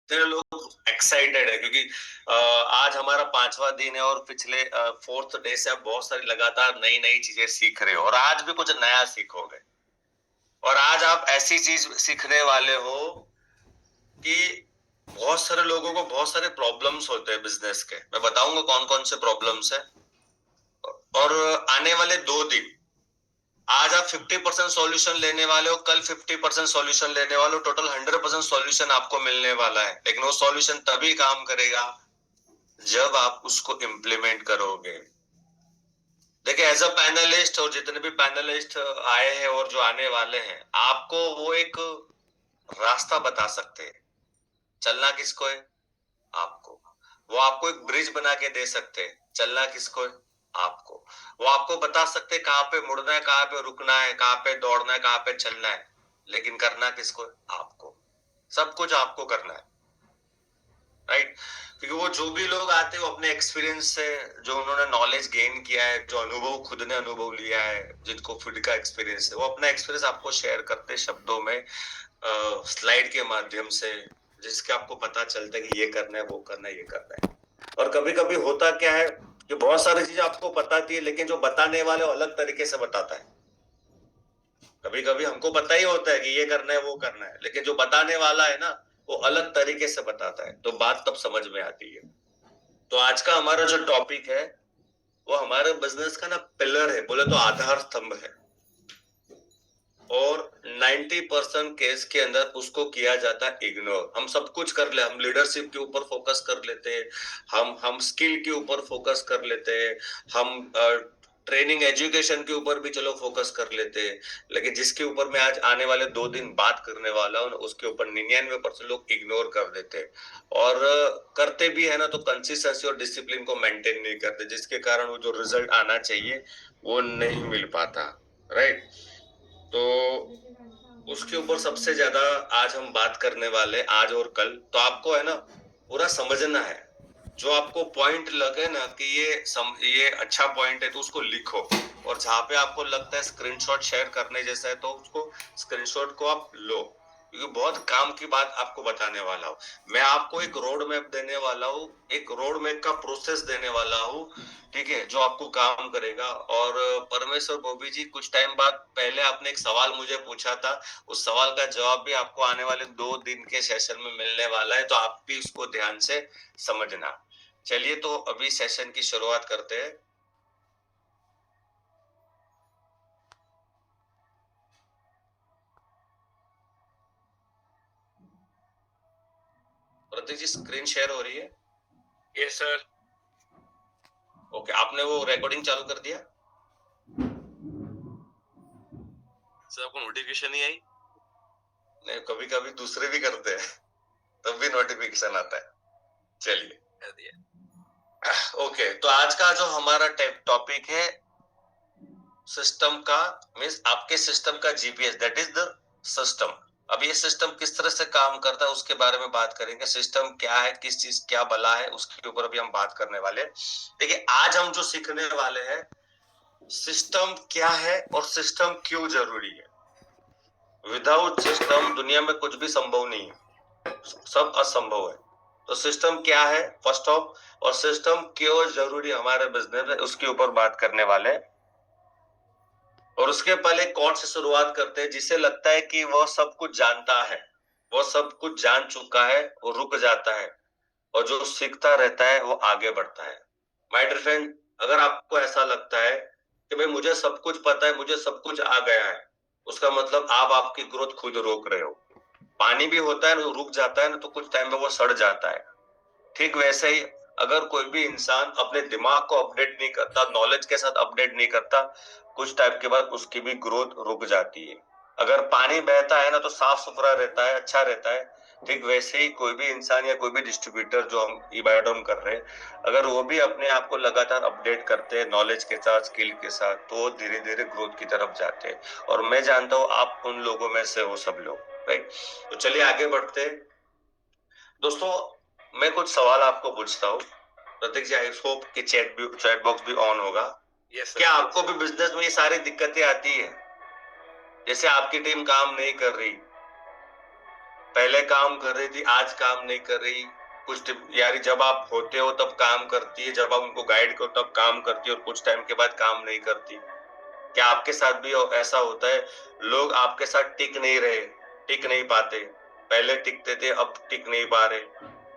इतने लोग एक्साइटेड है क्योंकि आज हमारा 5वां दिन है और पिछले 4th डे से आप बहुत सारी लगातार नई नई चीजें सीख रहे हो और आज भी कुछ नया सीखोगे। और आज आप ऐसी चीज सीखने वाले हो कि बहुत सारे लोगों को बहुत सारे प्रॉब्लम्स होते हैं बिजनेस के। मैं बताऊंगा कौन कौन से प्रॉब्लम्स है। और आने वाले 2 दिन आज आप 50% सॉल्यूशन लेने वाले हो, कल 50% सॉल्यूशन लेने वाले हो, टोटल 100% सॉल्यूशन आपको मिलने वाला है। लेकिन वो सॉल्यूशन तभी काम करेगा जब आप उसको इम्प्लीमेंट करोगे। देखिए एज अ पैनलिस्ट और जितने भी पैनलिस्ट आए हैं और जो आने वाले हैं, आपको वो एक रास्ता बता सकते हैं। चलना किसको है? आपको। वो आपको एक ब्रिज बना के दे सकते हैं। चलना किसको है? आपको। वो आपको बता सकते हैं कहाँ पे मुड़ना है, कहाँ पे रुकना है, कहाँ पे दौड़ना है, कहाँ पे चलना है। लेकिन करना किसको है? आपको। सब कुछ आपको करना है, राइट? क्योंकि वो जो भी लोग आते हैं वो अपने एक्सपीरियंस से, जो उन्होंने नॉलेज गेन किया है, जो अनुभव खुद ने अनुभव लिया है, जिनको खुद का एक्सपीरियंस है, वो अपना एक्सपीरियंस आपको शेयर करते हैं शब्दों में, स्लाइड के माध्यम से, जिसके आपको पता चलता है कि ये करना है, वो करना है, ये करना है। और कभी कभी होता क्या है कि बहुत सारी चीजें आपको पता थी, लेकिन जो बताने वाले वो अलग तरीके से बताता है। कभी कभी हमको पता ही होता है कि ये करना है, वो करना है, लेकिन जो बताने वाला है ना, वो अलग तरीके से बताता है, तो बात तब समझ में आती है। तो आज का हमारा जो टॉपिक है वो हमारे बिजनेस का ना पिलर है, बोले तो आधार स्तंभ है। और 90% केस के अंदर उसको किया जाता है इग्नोर। हम सब कुछ कर ले, हम लीडरशिप के ऊपर फोकस कर लेते हैं, हम स्किल के ऊपर फोकस कर लेते हैं, हम ट्रेनिंग एजुकेशन के ऊपर भी चलो फोकस कर लेते हैं, लेकिन जिसके ऊपर मैं आज आने वाले 2 दिन बात करने वाला हूँ उसके ऊपर 99% लोग इग्नोर कर देते हैं। और करते भी है ना तो कंसिस्टेंसी और डिसिप्लिन को मेंटेन नहीं करते, जिसके कारण वो जो रिजल्ट आना चाहिए वो नहीं मिल पाता, राइट? तो उसके ऊपर सबसे ज्यादा आज हम बात करने वाले, आज और कल। तो आपको है ना पूरा समझना है, जो आपको पॉइंट लगे ना कि ये अच्छा पॉइंट है तो उसको लिखो, और जहां पे आपको लगता है स्क्रीनशॉट शेयर करने जैसा है तो उसको स्क्रीनशॉट को आप लो, क्योंकि बहुत काम की बात आपको बताने वाला हूँ। मैं आपको एक रोड मैप देने वाला हूँ, एक रोड मैप का प्रोसेस देने वाला हूँ, ठीक है, जो आपको काम करेगा। और परमेश्वर बॉबी जी, कुछ टाइम बाद पहले आपने एक सवाल मुझे पूछा था, उस सवाल का जवाब भी आपको आने वाले 2 दिन के सेशन में मिलने वाला है, तो आप भी उसको ध्यान से समझना। चलिए तो अभी सेशन की शुरुआत करते हैं। प्रतीक जी, स्क्रीन शेयर हो रही है? Yes sir. ओके, आपने वो रिकॉर्डिंग चालू कर दिया? सर आपको नोटिफिकेशन नहीं आई? नहीं, कभी कभी दूसरे भी करते हैं तब भी नोटिफिकेशन आता है। चलिए, कर दिया। ओके, तो आज का जो हमारा टॉपिक है सिस्टम का, मीन्स आपके सिस्टम का GPS, that is the system. अब ये सिस्टम किस तरह से काम करता है उसके बारे में बात करेंगे। सिस्टम क्या है, किस चीज क्या भला है, उसके ऊपर भी हम बात करने वाले हैं। देखिए आज हम जो सीखने वाले हैं, सिस्टम क्या है और सिस्टम क्यों जरूरी है। विदाउट सिस्टम दुनिया में कुछ भी संभव नहीं है, सब असंभव है। तो सिस्टम क्या है फर्स्ट ऑफ, और सिस्टम क्यों जरूरी हमारे बिजनेस में, उसके ऊपर बात करने वाले हैं। और उसके पहले कोट से शुरुआत करते हैं, जिसे लगता है कि वह सब कुछ जानता है, वह सब कुछ जान चुका है, वो रुक जाता है, और जो सीखता रहता है वो आगे बढ़ता है। माय डियर फ्रेंड, अगर आपको ऐसा लगता है कि भाई मुझे सब कुछ पता है, मुझे सब कुछ आ गया है, उसका मतलब आप आपकी ग्रोथ खुद रोक रहे हो। पानी भी होता है ना, रुक जाता है ना तो कुछ टाइम में वो सड़ जाता है। ठीक वैसे ही अगर कोई भी इंसान अपने दिमाग को अपडेट नहीं करता, नॉलेज के साथ अपडेट नहीं करता, कुछ टाइम के बाद उसकी भी ग्रोथ रुक जाती है। अगर पानी बहता है ना तो साफ सुथरा रहता है, अच्छा रहता है। ठीक वैसे ही कोई भी इंसान या कोई भी डिस्ट्रीब्यूटर जो हम ई बाय डाउन कर रहे हैं, अगर वो भी अपने आप को लगातार अपडेट करते हैं नॉलेज के साथ, स्किल के साथ, तो वो धीरे धीरे ग्रोथ की तरफ जाते हैं। और मैं जानता हूँ आप उन लोगों में से हो सब लोग, राइट? तो चलिए आगे बढ़ते हैं दोस्तों। मैं कुछ सवाल आपको पूछता हूँ। प्रतीक जी, आई होप कि चैट बॉक्स भी ऑन होगा। Yes sir. क्या आपको भी बिजनेस में ये सारी दिक्कतें आती है, जैसे आपकी टीम काम नहीं कर रही, पहले काम कर रही थी, आज काम नहीं कर रही। कुछ यारी जब आप होते हो तब काम करती है, जब आप उनको गाइड करो तब काम करती है, और कुछ टाइम के बाद काम नहीं करती। क्या आपके साथ भी ऐसा होता है? लोग आपके साथ टिक नहीं रहे, टिक नहीं पाते। पहले टिकते थे, अब टिक नहीं पा रहे।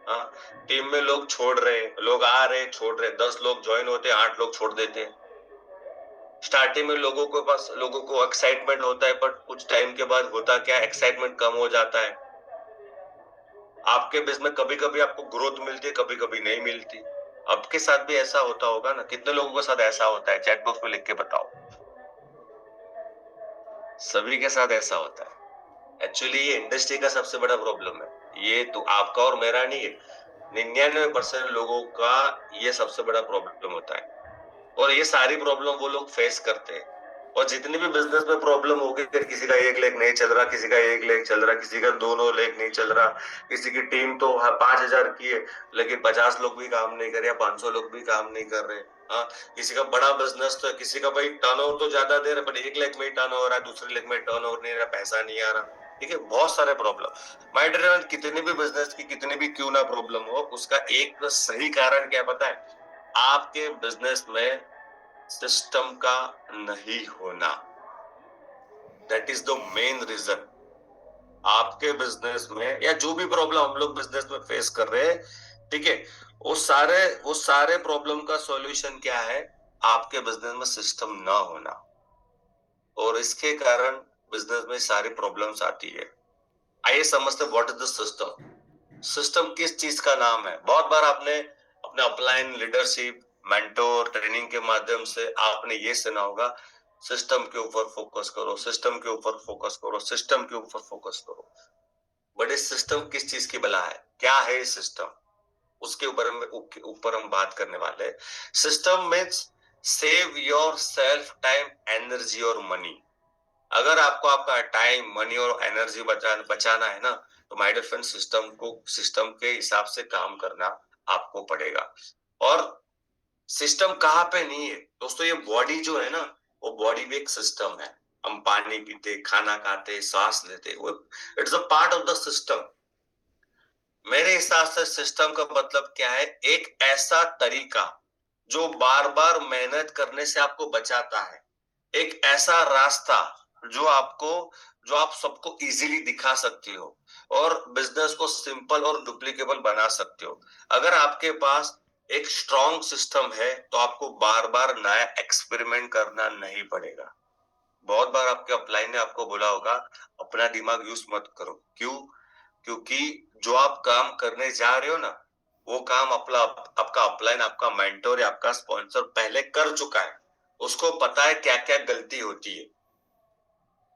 हाँ, टीम में लोग छोड़ रहे, लोग आ रहे छोड़ रहे। 10 लोग ज्वाइन होते, 8 लोग छोड़ देते। स्टार्टिंग में लोगों को एक्साइटमेंट होता है, बट कुछ टाइम के बाद होता क्या, एक्साइटमेंट कम हो जाता है। आपके बिजनेस में कभी कभी आपको ग्रोथ मिलती है, कभी कभी नहीं मिलती। आपके साथ भी ऐसा होता होगा ना? कितने लोगों के साथ ऐसा होता है? चैट बॉक्स में लिख के बताओ। सभी के साथ ऐसा होता है। एक्चुअली ये इंडस्ट्री का सबसे बड़ा प्रॉब्लम है। ये तो आपका और मेरा नहीं है, 99% लोगों का ये सबसे बड़ा प्रॉब्लम होता है। और ये सारी प्रॉब्लम वो लोग फेस करते हैं। और जितनी भी बिजनेस में प्रॉब्लम होगी, फिर किसी का 1 लेग नहीं चल रहा, किसी का 1 लेग चल रहा, किसी का 2 लेग नहीं चल रहा, किसी की टीम तो 5,000 की है लेकिन 50 लोग भी काम नहीं कर रहे, 500 लोग भी काम नहीं कर रहे। हाँ, किसी का बड़ा बिजनेस तो है, किसी का भाई टर्नओवर तो ज्यादा दे रहा है, बट 1 लेग में ही टर्नओवर है, दूसरे लेग में टर्नओवर नहीं रहा, पैसा नहीं आ रहा। ठीक है, बहुत सारे प्रॉब्लम। माय डियर फ्रेंड, कितनी भी बिजनेस की कितनी भी क्यों ना प्रॉब्लम हो, उसका एक सही कारण क्या पता है? आपके बिजनेस में सिस्टम का नहीं होना। That is the main reason. आपके बिजनेस में या जो भी प्रॉब्लम हम लोग बिजनेस में फेस कर रहे हैं, ठीक है, वो सारे प्रॉब्लम का सॉल्यूशन क्या है? आपके बिजनेस में सिस्टम ना होना। और इसके कारण बिजनेस में सारी प्रॉब्लम्स आती है। आइए समझते what is the system. System किस चीज का नाम है? बहुत बार आपने अपने अपलाइन, लीडरशिप, मेंटोर, ट्रेनिंग के माध्यम से आपने ये सुना होगा, सिस्टम के ऊपर फोकस करो, सिस्टम के ऊपर फोकस करो, सिस्टम के ऊपर फोकस करो। बट इस सिस्टम किस चीज की बला है? क्या है ये सिस्टम? उसके ऊपर हम बात करने वाले हैं। System means save your self, time, energy और मनी। अगर आपको आपका टाइम, मनी और एनर्जी बचाना है ना, तो माय डियर फ्रेंड, सिस्टम के हिसाब से काम करना आपको पड़ेगा। और सिस्टम कहाँ पे नहीं है दोस्तों? ये बॉडी जो है ना, वो बॉडी भी एक सिस्टम है। हम पानी पीते, खाना खाते, सांस लेते, वो it's a part of the system. मेरे हिसाब से सिस्टम का मतलब क्या है? एक ऐसा तरीका जो बार बार मेहनत करने से आपको बचाता है। एक ऐसा रास्ता जो आप सबको इजीली दिखा सकती हो, और बिजनेस को सिंपल और डुप्लीकेबल बना सकते हो। अगर आपके पास एक स्ट्रॉन्ग सिस्टम है, तो आपको बार बार नया एक्सपेरिमेंट करना नहीं पड़ेगा। बहुत बार आपके अपलाइन ने आपको बोला होगा, अपना दिमाग यूज मत करो। क्यों? क्योंकि जो आप काम करने जा रहे हो ना, वो काम आपका अपलाइन, आपका मेंटोर या आपका स्पॉन्सर पहले कर चुका है। उसको पता है क्या क्या गलती होती है।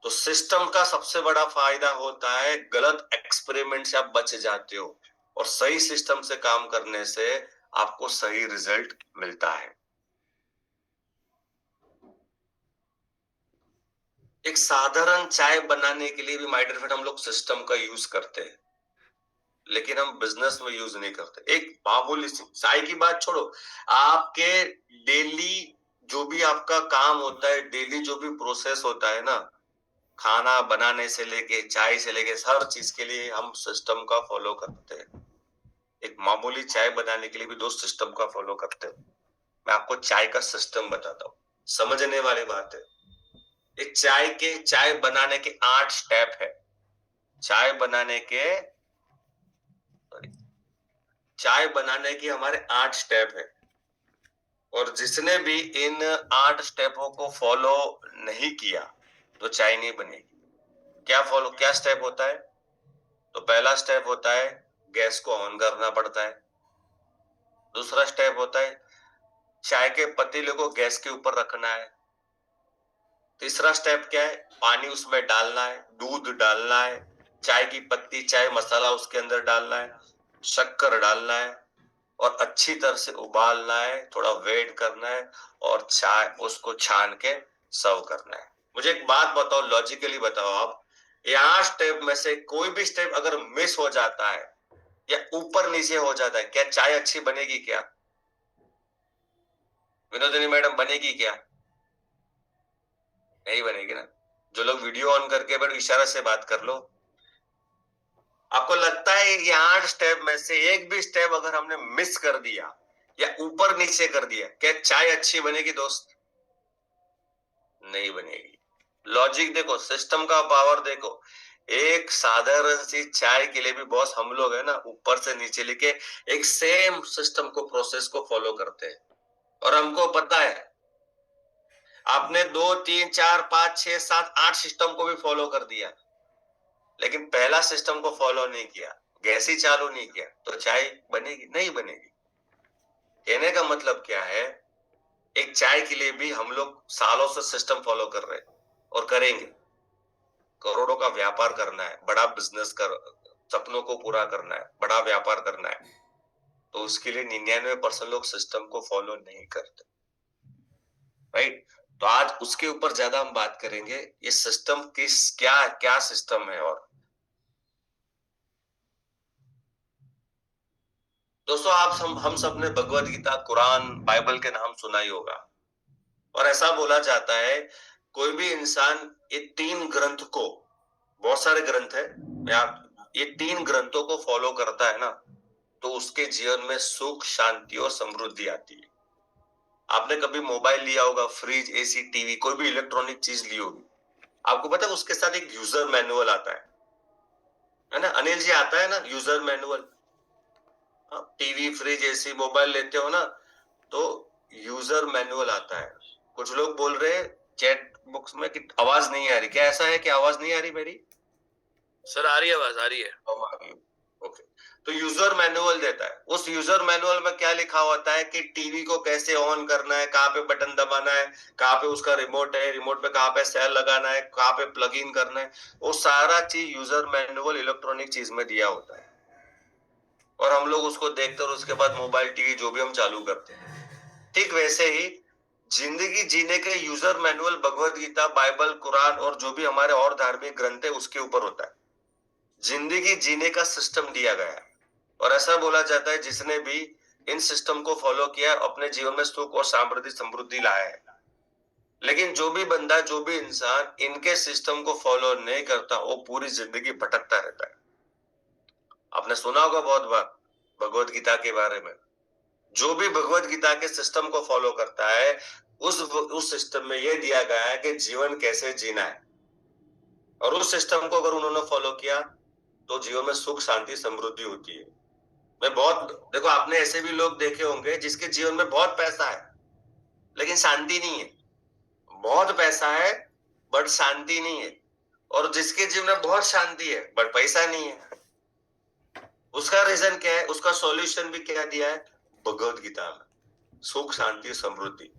तो सिस्टम का सबसे बड़ा फायदा होता है, गलत एक्सपेरिमेंट से आप बच जाते हो, और सही सिस्टम से काम करने से आपको सही रिजल्ट मिलता है। एक साधारण चाय बनाने के लिए भी माय डियर फ्रेंड हम लोग सिस्टम का यूज करते हैं, लेकिन हम बिजनेस में यूज नहीं करते। एक मामूली सी चाय की बात छोड़ो, आपके डेली जो भी आपका काम होता है, डेली जो भी प्रोसेस होता है ना, खाना बनाने से लेके चाय से लेके हर चीज के लिए हम सिस्टम का फॉलो करते हैं। एक मामूली चाय बनाने के लिए भी 2 सिस्टम का फॉलो करते हैं। मैं आपको चाय का सिस्टम बताता हूँ, समझने वाली बात है। एक चाय बनाने के 8 स्टेप है। चाय बनाने के चाय बनाने की हमारे 8 स्टेप है, और जिसने भी इन 8 स्टेपों को फॉलो नहीं किया, तो चाय नहीं बनेगी। क्या स्टेप होता है? तो पहला स्टेप होता है, गैस को ऑन करना पड़ता है। दूसरा स्टेप होता है, चाय के पतीले को गैस के ऊपर रखना है। तीसरा स्टेप क्या है? पानी उसमें डालना है, दूध डालना है, चाय की पत्ती, चाय मसाला उसके अंदर डालना है, शक्कर डालना है, और अच्छी तरह से उबालना है, थोड़ा वेट करना है, और चाय उसको छान के सर्व करना है। मुझे एक बात बताओ, लॉजिकली बताओ आप, यहाँ स्टेप में से कोई भी स्टेप अगर मिस हो जाता है या ऊपर नीचे हो जाता है, क्या चाय अच्छी बनेगी? क्या विनोदिनी मैडम, बनेगी क्या? नहीं बनेगी ना। जो लोग वीडियो ऑन करके बैठ इशारा से बात कर लो। आपको लगता है ये 8 स्टेप में से एक भी स्टेप अगर हमने मिस कर दिया या ऊपर नीचे कर दिया, क्या चाय अच्छी बनेगी दोस्त? नहीं बनेगी। लॉजिक देखो, सिस्टम का पावर देखो। एक साधारण सी चाय के लिए भी बॉस हम लोग है ना, ऊपर से नीचे लेके एक सेम सिस्टम को, प्रोसेस को फॉलो करते हैं। और हमको पता है आपने 2 3 4 5 6 7 8 सिस्टम को भी फॉलो कर दिया, लेकिन पहला सिस्टम को फॉलो नहीं किया, गैस ही चालू नहीं किया, तो चाय बनेगी? नहीं बनेगी। कहने का मतलब क्या है, एक चाय के लिए भी हम लोग सालों से सिस्टम फॉलो कर रहे हैं और करेंगे। करोड़ों का व्यापार करना है, बड़ा बिजनेस कर, सपनों को पूरा करना है, बड़ा व्यापार करना है, तो उसके लिए 99% लोग सिस्टम को फॉलो नहीं करते, राइट? तो आज उसके ऊपर ज्यादा हम बात करेंगे, ये सिस्टम किस, क्या क्या सिस्टम है। और दोस्तों, हम सब ने भगवत गीता, कुरान, बाइबल के नाम सुना ही होगा। और ऐसा बोला जाता है, कोई भी इंसान ये 3 ग्रंथ को, बहुत सारे ग्रंथ है, ये 3 ग्रंथों को फॉलो करता है ना, तो उसके जीवन में सुख, शांति और समृद्धि आती है। आपने कभी मोबाइल लिया होगा, फ्रिज, एसी, टीवी, कोई भी इलेक्ट्रॉनिक चीज ली होगी, आपको पता है उसके साथ एक यूजर मैनुअल आता है ना? अनिल जी, आता है ना user manual? TV, fridge, AC, mobile लेते हो ना, तो यूजर मैनुअल आता है। कुछ लोग बोल रहे हैं चैट बॉक्स में कि आवाज नहीं आ रही, क्या ऐसा है कि आवाज नहीं आ रही मेरी? सर आ रही है, आवाज आ रही है। ओके। तो यूजर मैनुअल देता है, उस यूजर मैनुअल में क्या लिखा होता है कि टीवी को कैसे ऑन करना है, कहाँ पे बटन दबाना है, कहाँ पे उसका रिमोट है, रिमोट पे कहाँ पे सेल लगाना है, कहाँ पे प्लग इन करना है, वो सारा चीज यूजर मैनुअल इलेक्ट्रॉनिक चीज में दिया होता है। और हम लोग उसको देखते और उसके बाद मोबाइल, टीवी जो भी हम चालू करते हैं। ठीक वैसे ही जिंदगी जीने के user manual Bhagavad Gita, Bible, Quran और जो भी हमारे और धार्मिक ग्रंथ है उसके ऊपर होता है। जिंदगी जीने का सिस्टम दिया गया है। और ऐसा बोला जाता है, जिसने भी इन सिस्टम को फॉलो किया अपने जीवन में सुख और समृद्धि समृद्धि लाया है। लेकिन जो भी बंदा, जो भी इंसान इनके सिस्टम को फॉलो नहीं करता, वो पूरी जिंदगी भटकता रहता है। आपने सुना होगा बहुत बार भगवत गीता के बारे में। जो भी भगवत गीता के सिस्टम को फॉलो करता है, उस सिस्टम में यह दिया गया है कि जीवन कैसे जीना है। और उस सिस्टम को अगर उन्होंने फॉलो किया तो जीवन में सुख, शांति, समृद्धि होती है। मैं बहुत, देखो आपने ऐसे भी लोग देखे होंगे जिसके जीवन में बहुत पैसा है लेकिन शांति नहीं है। बहुत पैसा है बट शांति नहीं है। और जिसके जीवन में बहुत शांति है बट पैसा नहीं है। उसका रीजन क्या है? उसका सॉल्यूशन भी क्या दिया है भगवत गीता में, सुख, शांति, समृद्धि।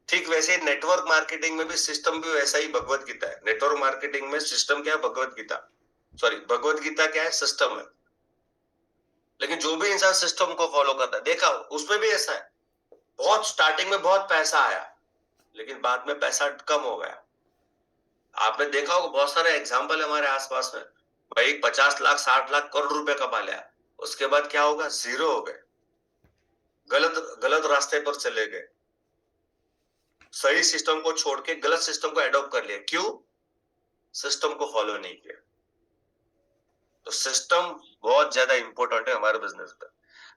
ठीक वैसे नेटवर्क मार्केटिंग में भी सिस्टम भी वैसा ही भगवत गीता है। नेटवर्क मार्केटिंग में सिस्टम क्या है? भगवत गीता। सॉरी, भगवत गीता क्या है? सिस्टम है। लेकिन जो भी इंसान सिस्टम को फॉलो करता है, देखा उसमें भी ऐसा है, बहुत स्टार्टिंग में बहुत पैसा आया लेकिन बाद में पैसा कम हो गया। आपने देखा होगा, बहुत सारे एग्जाम्पल हमारे आसपास में, भाई 50 लाख 60 लाख करोड़ रुपए कमा लिया, उसके बाद क्या होगा? जीरो हो गए, गलत गलत रास्ते पर चले गए, सही सिस्टम को छोड़ के गलत सिस्टम को एडॉप्ट कर लिया। क्यों? सिस्टम को फॉलो नहीं किया। तो सिस्टम बहुत ज्यादा इंपॉर्टेंट है हमारे बिजनेस में।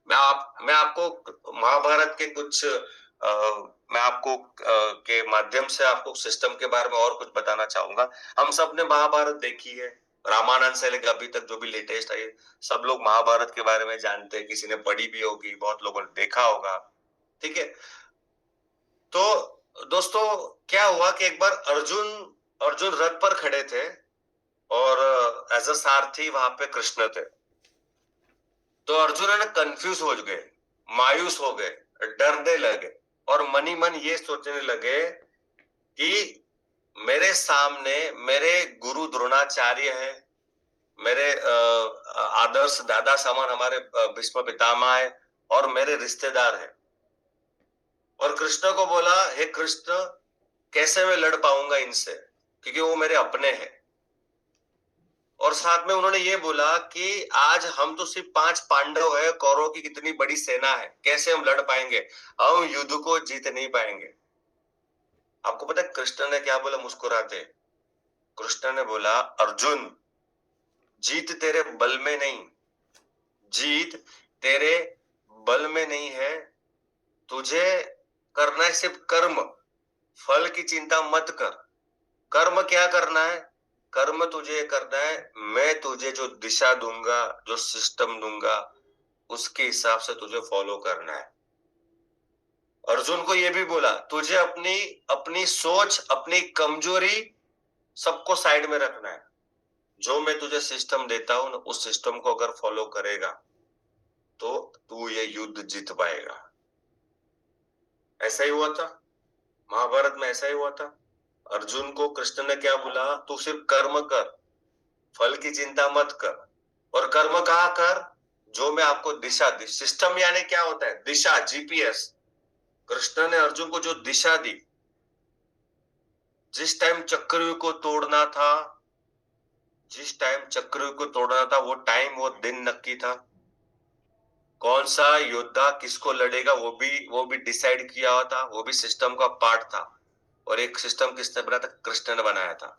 मैं आपको महाभारत के कुछ मैं आपको के माध्यम से आपको सिस्टम के बारे में और कुछ बताना चाहूंगा। हम सब ने महाभारत देखी है, रामायण से लेकर अभी तक जो भी लेटेस्ट आई, सब लोग महाभारत के बारे में जानते हैं, किसी ने पढ़ी भी होगी, बहुत लोगों ने देखा होगा। ठीक है। तो दोस्तों, क्या हुआ कि एक बार अर्जुन अर्जुन रथ पर खड़े थे और एज अ सारथी वहां पे कृष्ण थे। तो अर्जुन है ना कंफ्यूज हो गए, मायूस हो गए, डरने लगे और मन ही मन ये सोचने लगे कि मेरे सामने मेरे गुरु द्रोणाचार्य है, मेरे आदर्श दादा समान हमारे भीष्म पितामह है और मेरे रिश्तेदार हैं। और कृष्ण को बोला, हे कृष्ण, कैसे मैं लड़ पाऊंगा इनसे, क्योंकि वो मेरे अपने हैं। और साथ में उन्होंने ये बोला कि आज हम तो सिर्फ 5 पांडव है, कौरवों की कितनी बड़ी सेना है, कैसे हम लड़ पाएंगे, हम युद्ध को जीत नहीं पाएंगे। आपको पता है कृष्ण ने क्या बोला मुस्कुराते? कृष्ण ने बोला, अर्जुन, जीत तेरे बल में नहीं, जीत तेरे बल में नहीं है, तुझे करना है सिर्फ कर्म, फल की चिंता मत कर। कर्म क्या करना है? कर्म तुझे करना है, मैं तुझे जो दिशा दूंगा, जो सिस्टम दूंगा, उसके हिसाब से तुझे फॉलो करना है। अर्जुन को ये भी बोला, तुझे अपनी अपनी सोच, अपनी कमजोरी सबको साइड में रखना है। जो मैं तुझे सिस्टम देता हूं, उस सिस्टम को अगर फॉलो करेगा तो तू ये युद्ध जीत पाएगा। ऐसा ही हुआ था, महाभारत में ऐसा ही हुआ था। अर्जुन को कृष्ण ने क्या बोला? तू सिर्फ कर्म कर, फल की चिंता मत कर। और कर्म कहाँ कर? जो मैं आपको दिशा दी। सिस्टम यानी क्या होता है? दिशा, जीपीएस। कृष्ण ने अर्जुन को जो दिशा दी, जिस टाइम चक्रव्यूह को तोड़ना था, जिस टाइम चक्रव्यूह को तोड़ना था, वो टाइम, वो दिन नक्की था। कौन सा योद्धा किसको लड़ेगा वो भी डिसाइड किया हुआ था, वो भी सिस्टम का पार्ट था। और एक सिस्टम किसने बनाया था? कृष्ण ने बनाया था।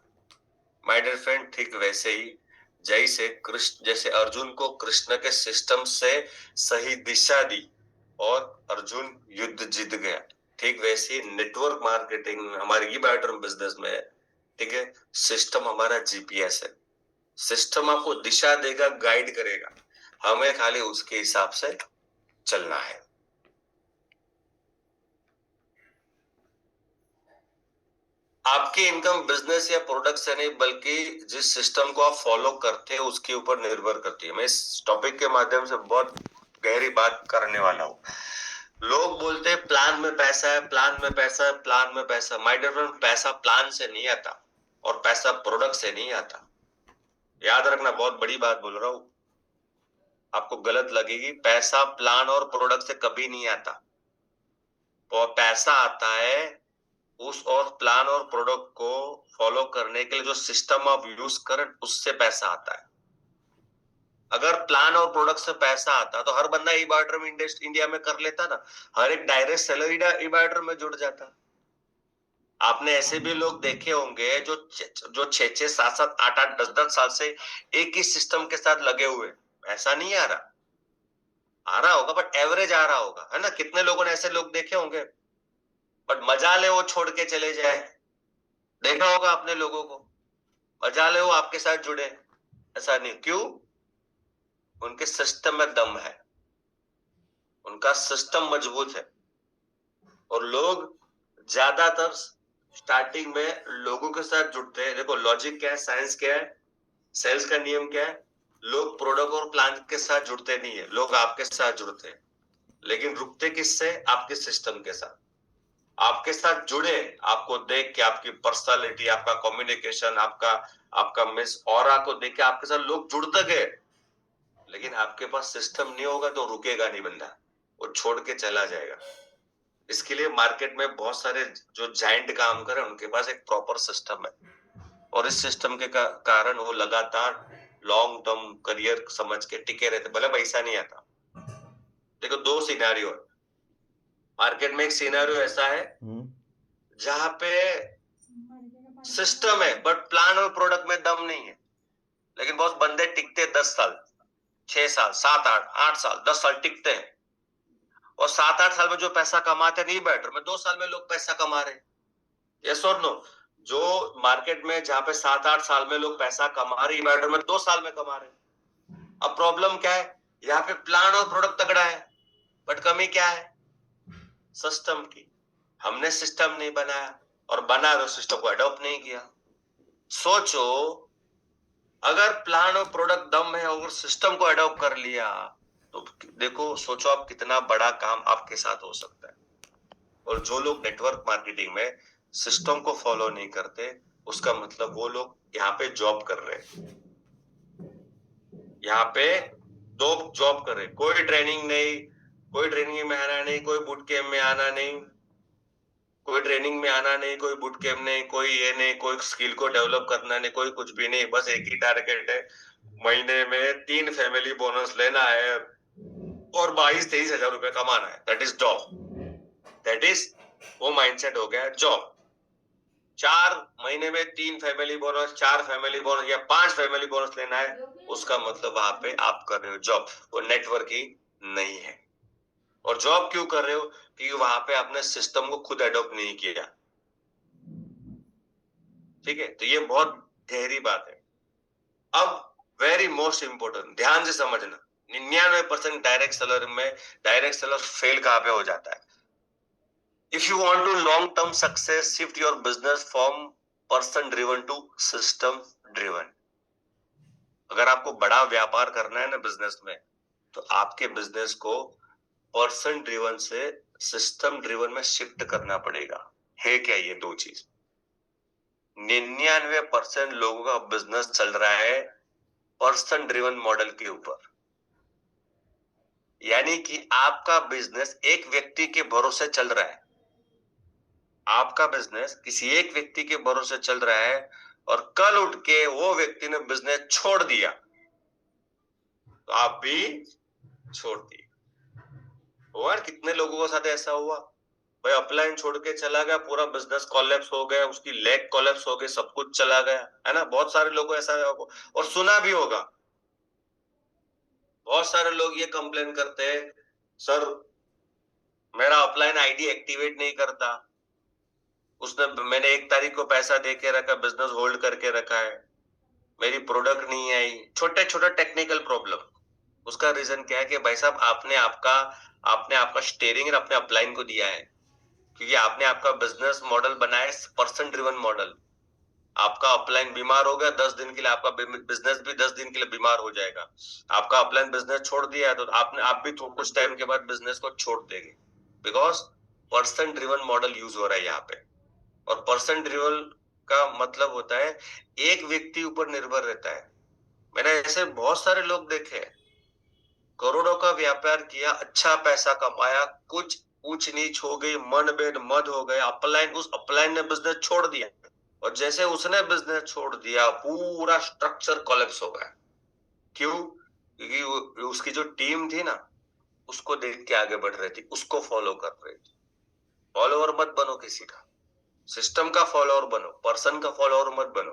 माय डियर फ्रेंड, ठीक वैसे ही जैसे अर्जुन को कृष्ण के सिस्टम से सही दिशा दी और अर्जुन युद्ध जीत गया, ठीक वैसे ही नेटवर्क मार्केटिंग, हमारी ई-बायोट्रम बिजनेस में, ठीक है, सिस्टम हमारा जीपीएस है। सिस्टम आपको दिशा देगा, गाइड करेगा, हमें खाली उसके हिसाब से चलना है। आपकी इनकम बिजनेस या प्रोडक्ट से नहीं, बल्कि जिस सिस्टम को आप फॉलो करते हैं उसके ऊपर निर्भर करती है। मैं इस टॉपिक के माध्यम से बहुत गहरी बात करने वाला हूं। लोग बोलते हैं प्लान में पैसा है, प्लान में पैसा है, प्लान में पैसा। माय डियर फ्रेंड, पैसा प्लान से नहीं आता और पैसा प्रोडक्ट से नहीं आता। याद रखना, बहुत बड़ी बात बोल रहा हूं, आपको गलत लगेगी। पैसा प्लान और प्रोडक्ट से कभी नहीं आता। और पैसा आता है उस और प्लान और प्रोडक्ट को फॉलो करने के लिए जो सिस्टम आप यूज करें, उससे पैसा आता है। अगर प्लान और प्रोडक्ट से पैसा आता तो हर बंदा ई-बायोट्रम इंडिया में कर लेता ना, हर एक डायरेक्ट सेलर ई-बायोट्रम में जुड़ जाता। आपने ऐसे भी लोग देखे होंगे जो 6-6, 7-7, 8-8, 10-10 साल से एक ही सिस्टम के साथ लगे हुए। ऐसा नहीं आ रहा होगा, बट एवरेज आ रहा होगा, है ना? कितने लोगों ने ऐसे लोग देखे होंगे? बट मजा ले वो छोड़ के चले जाए। देखा होगा आपने लोगों को, मजा ले वो आपके साथ जुड़े। ऐसा नहीं, क्यों? उनके सिस्टम में दम है, उनका सिस्टम मजबूत है। और लोग ज्यादातर स्टार्टिंग में लोगों के साथ जुड़ते हैं। देखो लॉजिक क्या है, साइंस क्या है, सेल्स का नियम क्या है? लोग प्रोडक्ट और प्लान के साथ जुड़ते नहीं है, लोग आपके साथ जुड़ते हैं। लेकिन रुकते किससे? आपके सिस्टम के साथ। आपके साथ जुड़े, आपको देख के, आपकी पर्सनालिटी, आपका कम्युनिकेशन, आपका आपका मिस ऑरा को देख के आपके साथ लोग जुड़ते गए। लेकिन आपके पास सिस्टम नहीं होगा तो रुकेगा नहीं बंदा, वो छोड़ के चला जाएगा। इसके लिए मार्केट में बहुत सारे जो जायंट काम कर रहे हैं, उनके पास एक प्रॉपर सिस्टम है और इस सिस्टम के कारण वो लगातार लॉन्ग टर्म करियर समझ के टिके रहते, भले पैसा नहीं आता। देखो दो सिनेरियो है मार्केट में। एक सिनेरियो ऐसा है जहां पे सिस्टम है बट प्लान और प्रोडक्ट में दम नहीं है, लेकिन बहुत बंदे टिकते 10 साल, 6 साल, 7, 8, 8 साल, 10 साल टिकते हैं। और 7-8 साल में जो पैसा कमाते नहीं बैठ रहे, 2 साल में लोग पैसा कमा रहे। यस और नो? जो मार्केट में जहां पे 7-8 साल में लोग पैसा कमा रहे, बैठ में 2 साल में कमा रहे। अब प्रॉब्लम क्या है? यहाँ पे प्लान और प्रोडक्ट तगड़ा है, बट कमी क्या है? सिस्टम की। हमने सिस्टम नहीं बनाया, और बना तो सिस्टम को अडॉप्ट नहीं किया। सोचो, अगर प्लान और प्रोडक्ट दम है और सिस्टम को अडॉप्ट कर लिया, तो देखो, सोचो आप कितना बड़ा काम आपके साथ हो सकता है। और जो लोग नेटवर्क मार्केटिंग में सिस्टम को फॉलो नहीं करते, उसका मतलब वो लोग यहाँ पे जॉब कर रहे हैं, यहाँ पे दो जॉब कर रहे हैं। कोई ट्रेनिंग नहीं, कोई ट्रेनिंग में आना नहीं, कोई बूट कैंप में आना नहीं, कोई ट्रेनिंग में आना नहीं, कोई बूट कैंप नहीं, कोई ये नहीं, कोई स्किल को डेवलप करना नहीं, कोई कुछ भी नहीं। बस एक ही टारगेट है, महीने में 3 फैमिली बोनस लेना है और 22-23 हजार रुपए कमाना है। That is job, that is वो माइंडसेट हो गया जॉब। 4 महीने में 3 फैमिली बोनस, 4 फैमिली बोनस या 5 फैमिली बोनस लेना है, उसका मतलब वहां पे आप कर रहे हो जॉब, वो नेटवर्किंग नहीं है। और जॉब क्यों कर रहे हो? क्योंकि वहां पे आपने सिस्टम को खुद अडॉप्ट नहीं किया। ठीक है, तो ये बहुत गहरी बात है। अब वेरी मोस्ट इंपोर्टेंट, ध्यान से समझना, 99% डायरेक्ट सेलर फेल कहां पे हो जाता है? If you want to long term success, shift your business from person driven to system driven. अगर आपको बड़ा व्यापार करना है ना बिजनेस में, तो आपके बिजनेस को पर्सन ड्रिवन से सिस्टम ड्रिवन में शिफ्ट करना पड़ेगा। है क्या ये दो चीज? 99% लोगों का बिजनेस चल रहा है पर्सन ड्रिवन मॉडल के ऊपर। यानी कि आपका बिजनेस एक व्यक्ति के भरोसे चल रहा है। आपका बिजनेस किसी एक व्यक्ति के भरोसे चल रहा है और कल उठ के वो व्यक्ति ने बिजनेस छोड़ दिया, तो आप भी छोड़ दिए। और कितने लोगों के साथ ऐसा हुआ? भाई अपलाइन छोड़ के चला गया, पूरा बिजनेस कोलैप्स हो गया, उसकी लेग कोलैप्स हो गई, सब कुछ चला गया, है ना? बहुत सारे लोगों ऐसा और सुना भी होगा। बहुत सारे लोग ये कंप्लेन करते हैं, सर मेरा अपलाइन आईडी एक्टिवेट नहीं करता, मैंने 1 तारीख को पैसा दे के रखा, बिजनेस होल्ड करके रखा है, मेरी प्रोडक्ट नहीं आई। छोटे छोटे टेक्निकल प्रॉब्लम। उसका रीजन क्या है कि भाई साहब आपने आपका स्टीयरिंग अपने अपलाइन को दिया है, क्योंकि आपने आपका बिजनेस मॉडल बनाया है पर्सन ड्रिवन मॉडल। आपका अपलाइन बीमार हो गया 10 दिन के लिए, आपका बिजनेस भी 10 दिन के लिए बीमार हो जाएगा। आपका अपलाइन बिजनेस छोड़ दिया है, तो आप भी कुछ टाइम के बाद बिजनेस को छोड़ देंगे, because person driven model use हो रहा है यहाँ पे। और पर्सन ड्रिवन का मतलब होता है एक व्यक्ति ऊपर निर्भर रहता है। मैंने ऐसे बहुत सारे लोग देखे, करोड़ों का व्यापार किया, अच्छा पैसा कमाया, कुछ ऊंच नीच हो गई, मन भेद मद हो गए, उस अपलाइन ने बिजनेस छोड़ दिया, और जैसे उसने बिजनेस छोड़ दिया पूरा स्ट्रक्चर कोलैप्स हो गया। क्यों? क्योंकि उसकी जो टीम थी ना, उसको देख के आगे बढ़ रही थी, उसको फॉलो कर रही थी। फॉलोअर मत बनो किसी का, सिस्टम का फॉलोअर बनो, पर्सन का फॉलोअर मत बनो।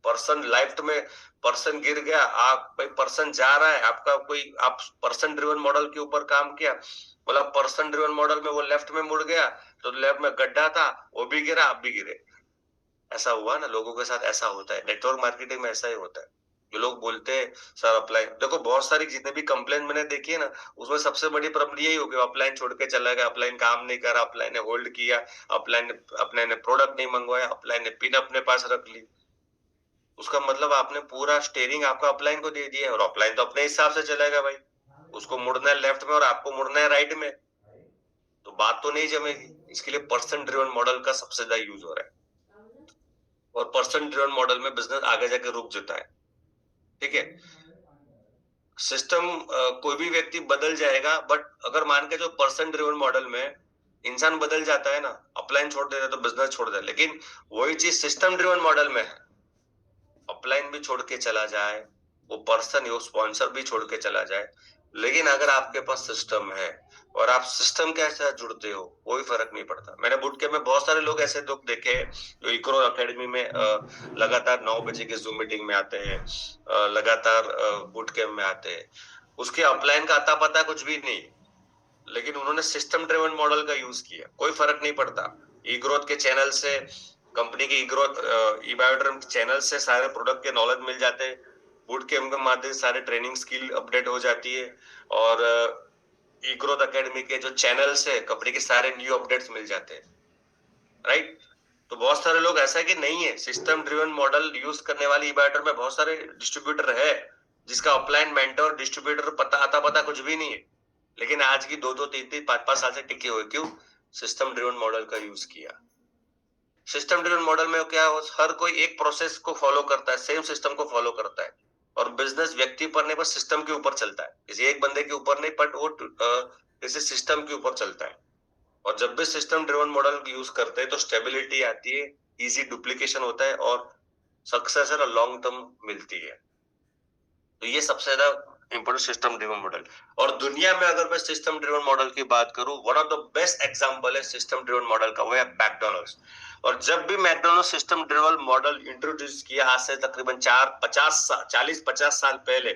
पर्सन लाइफ में पर्सन गिर गया, आप भाई पर्सन जा रहा है, आप पर्सन ड्रिवन मॉडल के ऊपर काम किया, बोला पर्सन ड्रिवन मॉडल में वो लेफ्ट में मुड़ गया, तो लेफ्ट में गड्ढा था, वो भी गिरा, आप भी गिरे। ऐसा हुआ ना, लोगों के साथ ऐसा होता है। नेटवर्क मार्केटिंग में ऐसा ही होता है। जो लोग बोलते हैं सर अपलाइन, देखो बहुत सारी जितने भी कंप्लेन मैंने देखी है ना, उसमें सबसे बड़ी प्रॉब्लम यही होगी, अपलाइन छोड़ के चला गया, अपलाइन काम नहीं करा, अपलाइन ने होल्ड किया, अपलाइन ने प्रोडक्ट नहीं मंगवाया, अपलाइन ने पिन अपने पास रख ली। उसका मतलब आपने पूरा स्टेयरिंग आपका अपलाइन को दे दिया, और अपलाइन तो अपने हिसाब से चलेगा भाई, उसको मुड़ना है लेफ्ट में और आपको मुड़ना है राइट में, तो बात तो नहीं जमेगी। इसके लिए पर्सन ड्रिवन मॉडल का सबसे ज्यादा यूज हो रहा है, और पर्सन ड्रिवन मॉडल में बिजनेस आगे जाके रुक जाता है। ठीक है, सिस्टम कोई भी व्यक्ति बदल जाएगा, बट अगर मान के जो पर्सन ड्रिवन मॉडल में इंसान बदल जाता है ना, अपलाइन छोड़ देता है तो बिजनेस छोड़ देता है, लेकिन वही चीज सिस्टम ड्रिवन मॉडल में है, अपलाइन भी छोड़ के चला जाए, वो पर्सन वो स्पॉन्सर भी छोड़ के चला जाए, लेकिन अगर आपके पास सिस्टम है और आप सिस्टम के साथ जुड़ते हो, कोई फर्क नहीं पड़ता। मैंने बूट कैंप में बहुत सारे लोग ऐसे लोग देखे जो इक्रो अकेडमी में लगातार 9 बजे के जूम मीटिंग में आते हैं, लगातार बूट कैंप में आते हैं, उसके अपलाइन का अता पता कुछ भी नहीं, लेकिन उन्होंने सिस्टम ड्रिवन मॉडल का यूज किया, कोई फर्क नहीं पड़ता। ई ग्रोथ के चैनल से, कंपनी की ई ग्रोथ ई बायोड्रम चैनल से सारे प्रोडक्ट के नॉलेज मिल जाते हैं, बूट कैंप के माध्यम से सारे ट्रेनिंग स्किल अपडेट हो जाती है, और ई ग्रोथ अकेडमी के जो चैनल से कंपनी के सारे न्यू अपडेट्स मिल जाते हैं, राइट? तो बहुत सारे लोग ऐसा है कि नहीं है, सिस्टम ड्रिवन मॉडल यूज करने वाले ई बायोड्रम में बहुत सारे डिस्ट्रीब्यूटर है, जिसका अपलाइन मेंटर डिस्ट्रीब्यूटर पता कुछ भी नहीं है, लेकिन आज की 2-2, 3-3, 5-5 साल से टिके हुए। क्यों? सिस्टम ड्रिवन मॉडल का यूज किया। सिस्टम ड्रिवन मॉडल में क्या है, हर कोई एक प्रोसेस को फॉलो करता है, सेम सिस्टम को फॉलो करता है, और बिजनेस व्यक्ति पर नहीं, बस सिस्टम के ऊपर चलता है, किसी एक बंदे के ऊपर नहीं, बट वो किसी सिस्टम के ऊपर चलता है। और जब भी सिस्टम ड्रिवन मॉडल यूज करते हैं तो स्टेबिलिटी आती है, इजी डुप्लीकेशन होता है, और सक्सेस है ना लॉन्ग टर्म मिलती है। तो ये सबसे ज्यादा इंपोर्टेंट सिस्टम ड्रिवन मॉडल। और दुनिया में अगर मैं सिस्टम ड्रिवन मॉडल की बात करूं, one of the best example है सिस्टम ड्रिवन मॉडल का, वो है मैकडॉनल्ड्स। और जब भी McDonald system driven model introduce किया आज से तकरीबन 40-50 साल पहले,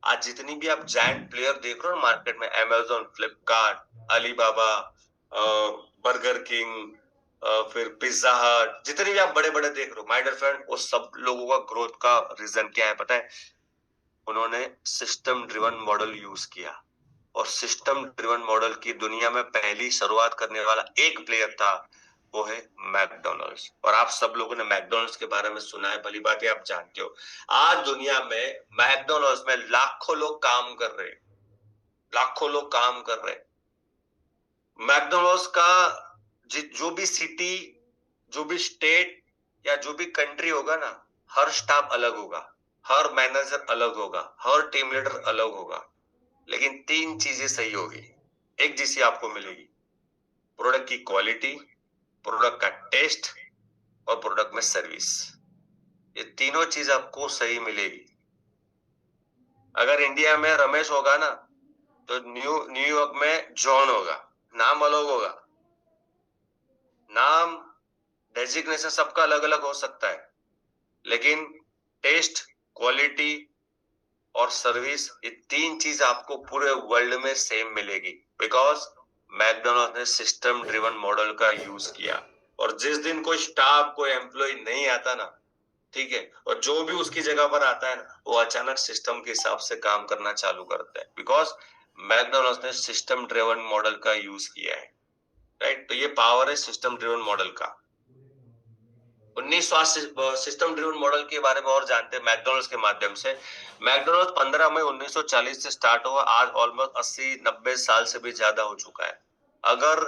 आज जितनी भी आप जायंट प्लेयर देख रहे हो मार्केट में, Amazon, Flipkart, Alibaba, burger king, फिर पिज्जा हट, जितने भी आप बड़े बड़े देख रहे हो माय डियर फ्रेंड, वो सब लोगों का ग्रोथ का रीजन क्या है पता है? उन्होंने सिस्टम ड्रिवन मॉडल यूज किया। और सिस्टम ड्रिवन मॉडल की दुनिया में पहली शुरुआत करने वाला एक प्लेयर था, वो है मैकडोनल्ड्स। और आप सब लोगों ने मैकडोनल्ड्स के बारे में सुना है, भली बात है, आप जानते हो। आज दुनिया में मैकडोनल्ड्स में लाखों लोग काम कर रहे हैं, लाखों लोग काम कर रहे हैं। मैकडोनल्ड्स का जो भी सिटी, जो भी स्टेट या जो भी कंट्री होगा ना, हर स्टाफ अलग होगा, हर मैनेजर अलग होगा, हर टीम लीडर अलग होगा, लेकिन तीन चीजें सही होगी, एक जैसी आपको मिलेगी: प्रोडक्ट की क्वालिटी, प्रोडक्ट का टेस्ट और प्रोडक्ट में सर्विस। ये तीनों चीज आपको सही मिलेगी। अगर इंडिया में रमेश होगा ना, तो न्यूयॉर्क में जॉन होगा, नाम अलग होगा, नाम डेजिग्नेशन सबका अलग अलग हो सकता है, लेकिन टेस्ट, क्वालिटी और सर्विस, ये तीन चीज आपको पूरे वर्ल्ड में सेम मिलेगी, बिकॉज मैकडोनल्ड ने सिस्टम ड्रिवन मॉडल का यूज किया। और जिस दिन कोई स्टाफ, कोई एम्प्लॉय नहीं आता ना, ठीक है, और जो भी उसकी जगह पर आता है ना, वो अचानक सिस्टम के हिसाब से काम करना चालू करता है, बिकॉज मैकडोनल्ड ने सिस्टम ड्रिवन मॉडल का यूज किया है। राइट? तो ये पावर है सिस्टम ड्रिवन मॉडल का। 1900 सिस्टम ड्रिवन मॉडल के बारे में और जानते हैं मैकडोनल्ड्स के माध्यम से। मैकडोनल्ड्स 15 मई 1940 से स्टार्ट हुआ, आज ऑलमोस्ट 80-90 साल से भी ज्यादा हो चुका है। अगर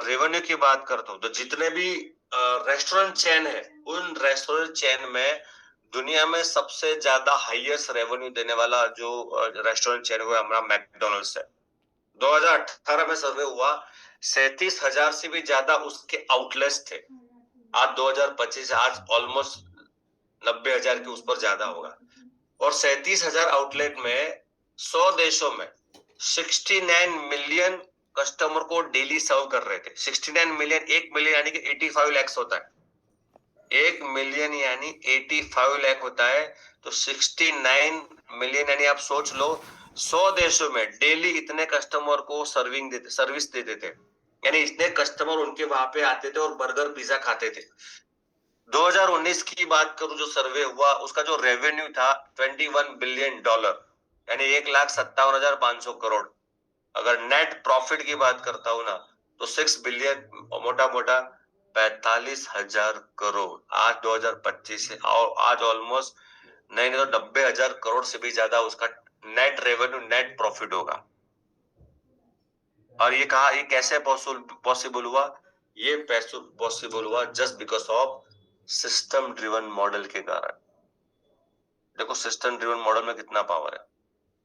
रेवेन्यू की बात करता हूँ, तो जितने भी रेस्टोरेंट चेन है, उन रेस्टोरेंट चेन में दुनिया में सबसे ज्यादा हाईएस्ट रेवेन्यू देने वाला जो रेस्टोरेंट चेन हुआ हमारा मैकडोनल्ड्स है। 2018 में सर्वे हुआ, 37,000 से भी ज्यादा उसके आउटलेट्स थे। आज 2025, आज ऑलमोस्ट 90,000 के उस पर ज्यादा होगा। और 37,000 आउटलेट में 100 देशों में 69 मिलियन कस्टमर को डेली सर्व कर रहे थे। 69 मिलियन, 1 मिलियन यानी कि 85 लाख होता है। 1 मिलियन यानी 85 लाख होता है, तो 69 मिलियन यानी आप सोच लो 100 देशों में डेली इतने कस्टमर को सर्विस देते थे, यानी इतने कस्टमर उनके वहां पे आते थे और बर्गर पिज्जा खाते थे। 2019 की बात करूं, जो सर्वे हुआ, उसका जो रेवेन्यू था $21 बिलियन, यानी 1,57,500 करोड़। अगर नेट प्रॉफिट की बात करता हूं ना, तो 6 बिलियन, मोटा मोटा 45,000 करोड़ आज 2025 से। और आज ऑलमोस्ट नहीं तो 90,000 करोड़ से भी ज्यादा उसका नेट रेवेन्यू, नेट प्रॉफिट होगा। और ये कैसे पॉसिबल हुआ? ये पॉसिबल हुआ just because of system driven model के कारण। देखो सिस्टम ड्रिवन मॉडल में कितना पावर है।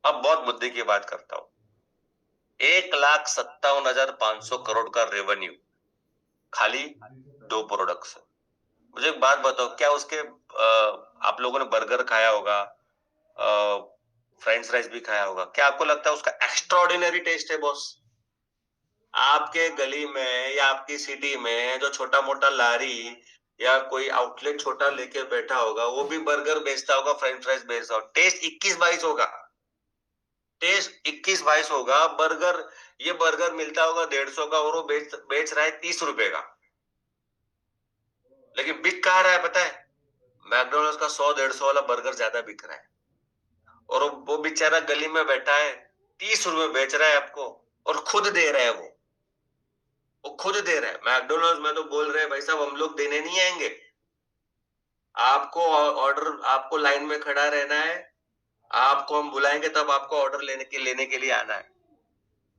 अब बहुत मुद्दे की बात करता हूं। 1,57,500 करोड़ का रेवेन्यू खाली 2 प्रोडक्ट से। मुझे एक बात बताओ, क्या उसके आप लोगों ने बर्गर खाया होगा, फ्रेंच फ्राइज भी खाया होगा, क्या आपको लगता है उसका एक्स्ट्राऑर्डिनरी टेस्ट है बॉस? आपके गली में या आपकी सिटी में जो छोटा मोटा लारी या कोई आउटलेट छोटा लेके बैठा होगा, वो भी बर्गर बेचता होगा, फ्रेंच फ्राइज बेचता होगा, टेस्ट 21-22 होगा, टेस्ट 21-22 होगा। बर्गर, ये बर्गर मिलता होगा 150 का और वो बेच रहा है 30 रुपए का। लेकिन बिक कहाँ रहा है पता है? मैकडोनल्ड्स का 100-150 वाला बर्गर ज्यादा बिक रहा है, और वो बेचारा गली में बैठा है 30 रुपए बेच रहा है आपको, और खुद दे रहा है, वो खुद दे रहा है। मैकडोनल्ड्स में तो बोल रहे हैं भाई साहब हम लोग देने नहीं आएंगे, आपको ऑर्डर, आपको लाइन में खड़ा रहना है, आपको हम बुलाएंगे तब आपको ऑर्डर लेने के लिए आना है।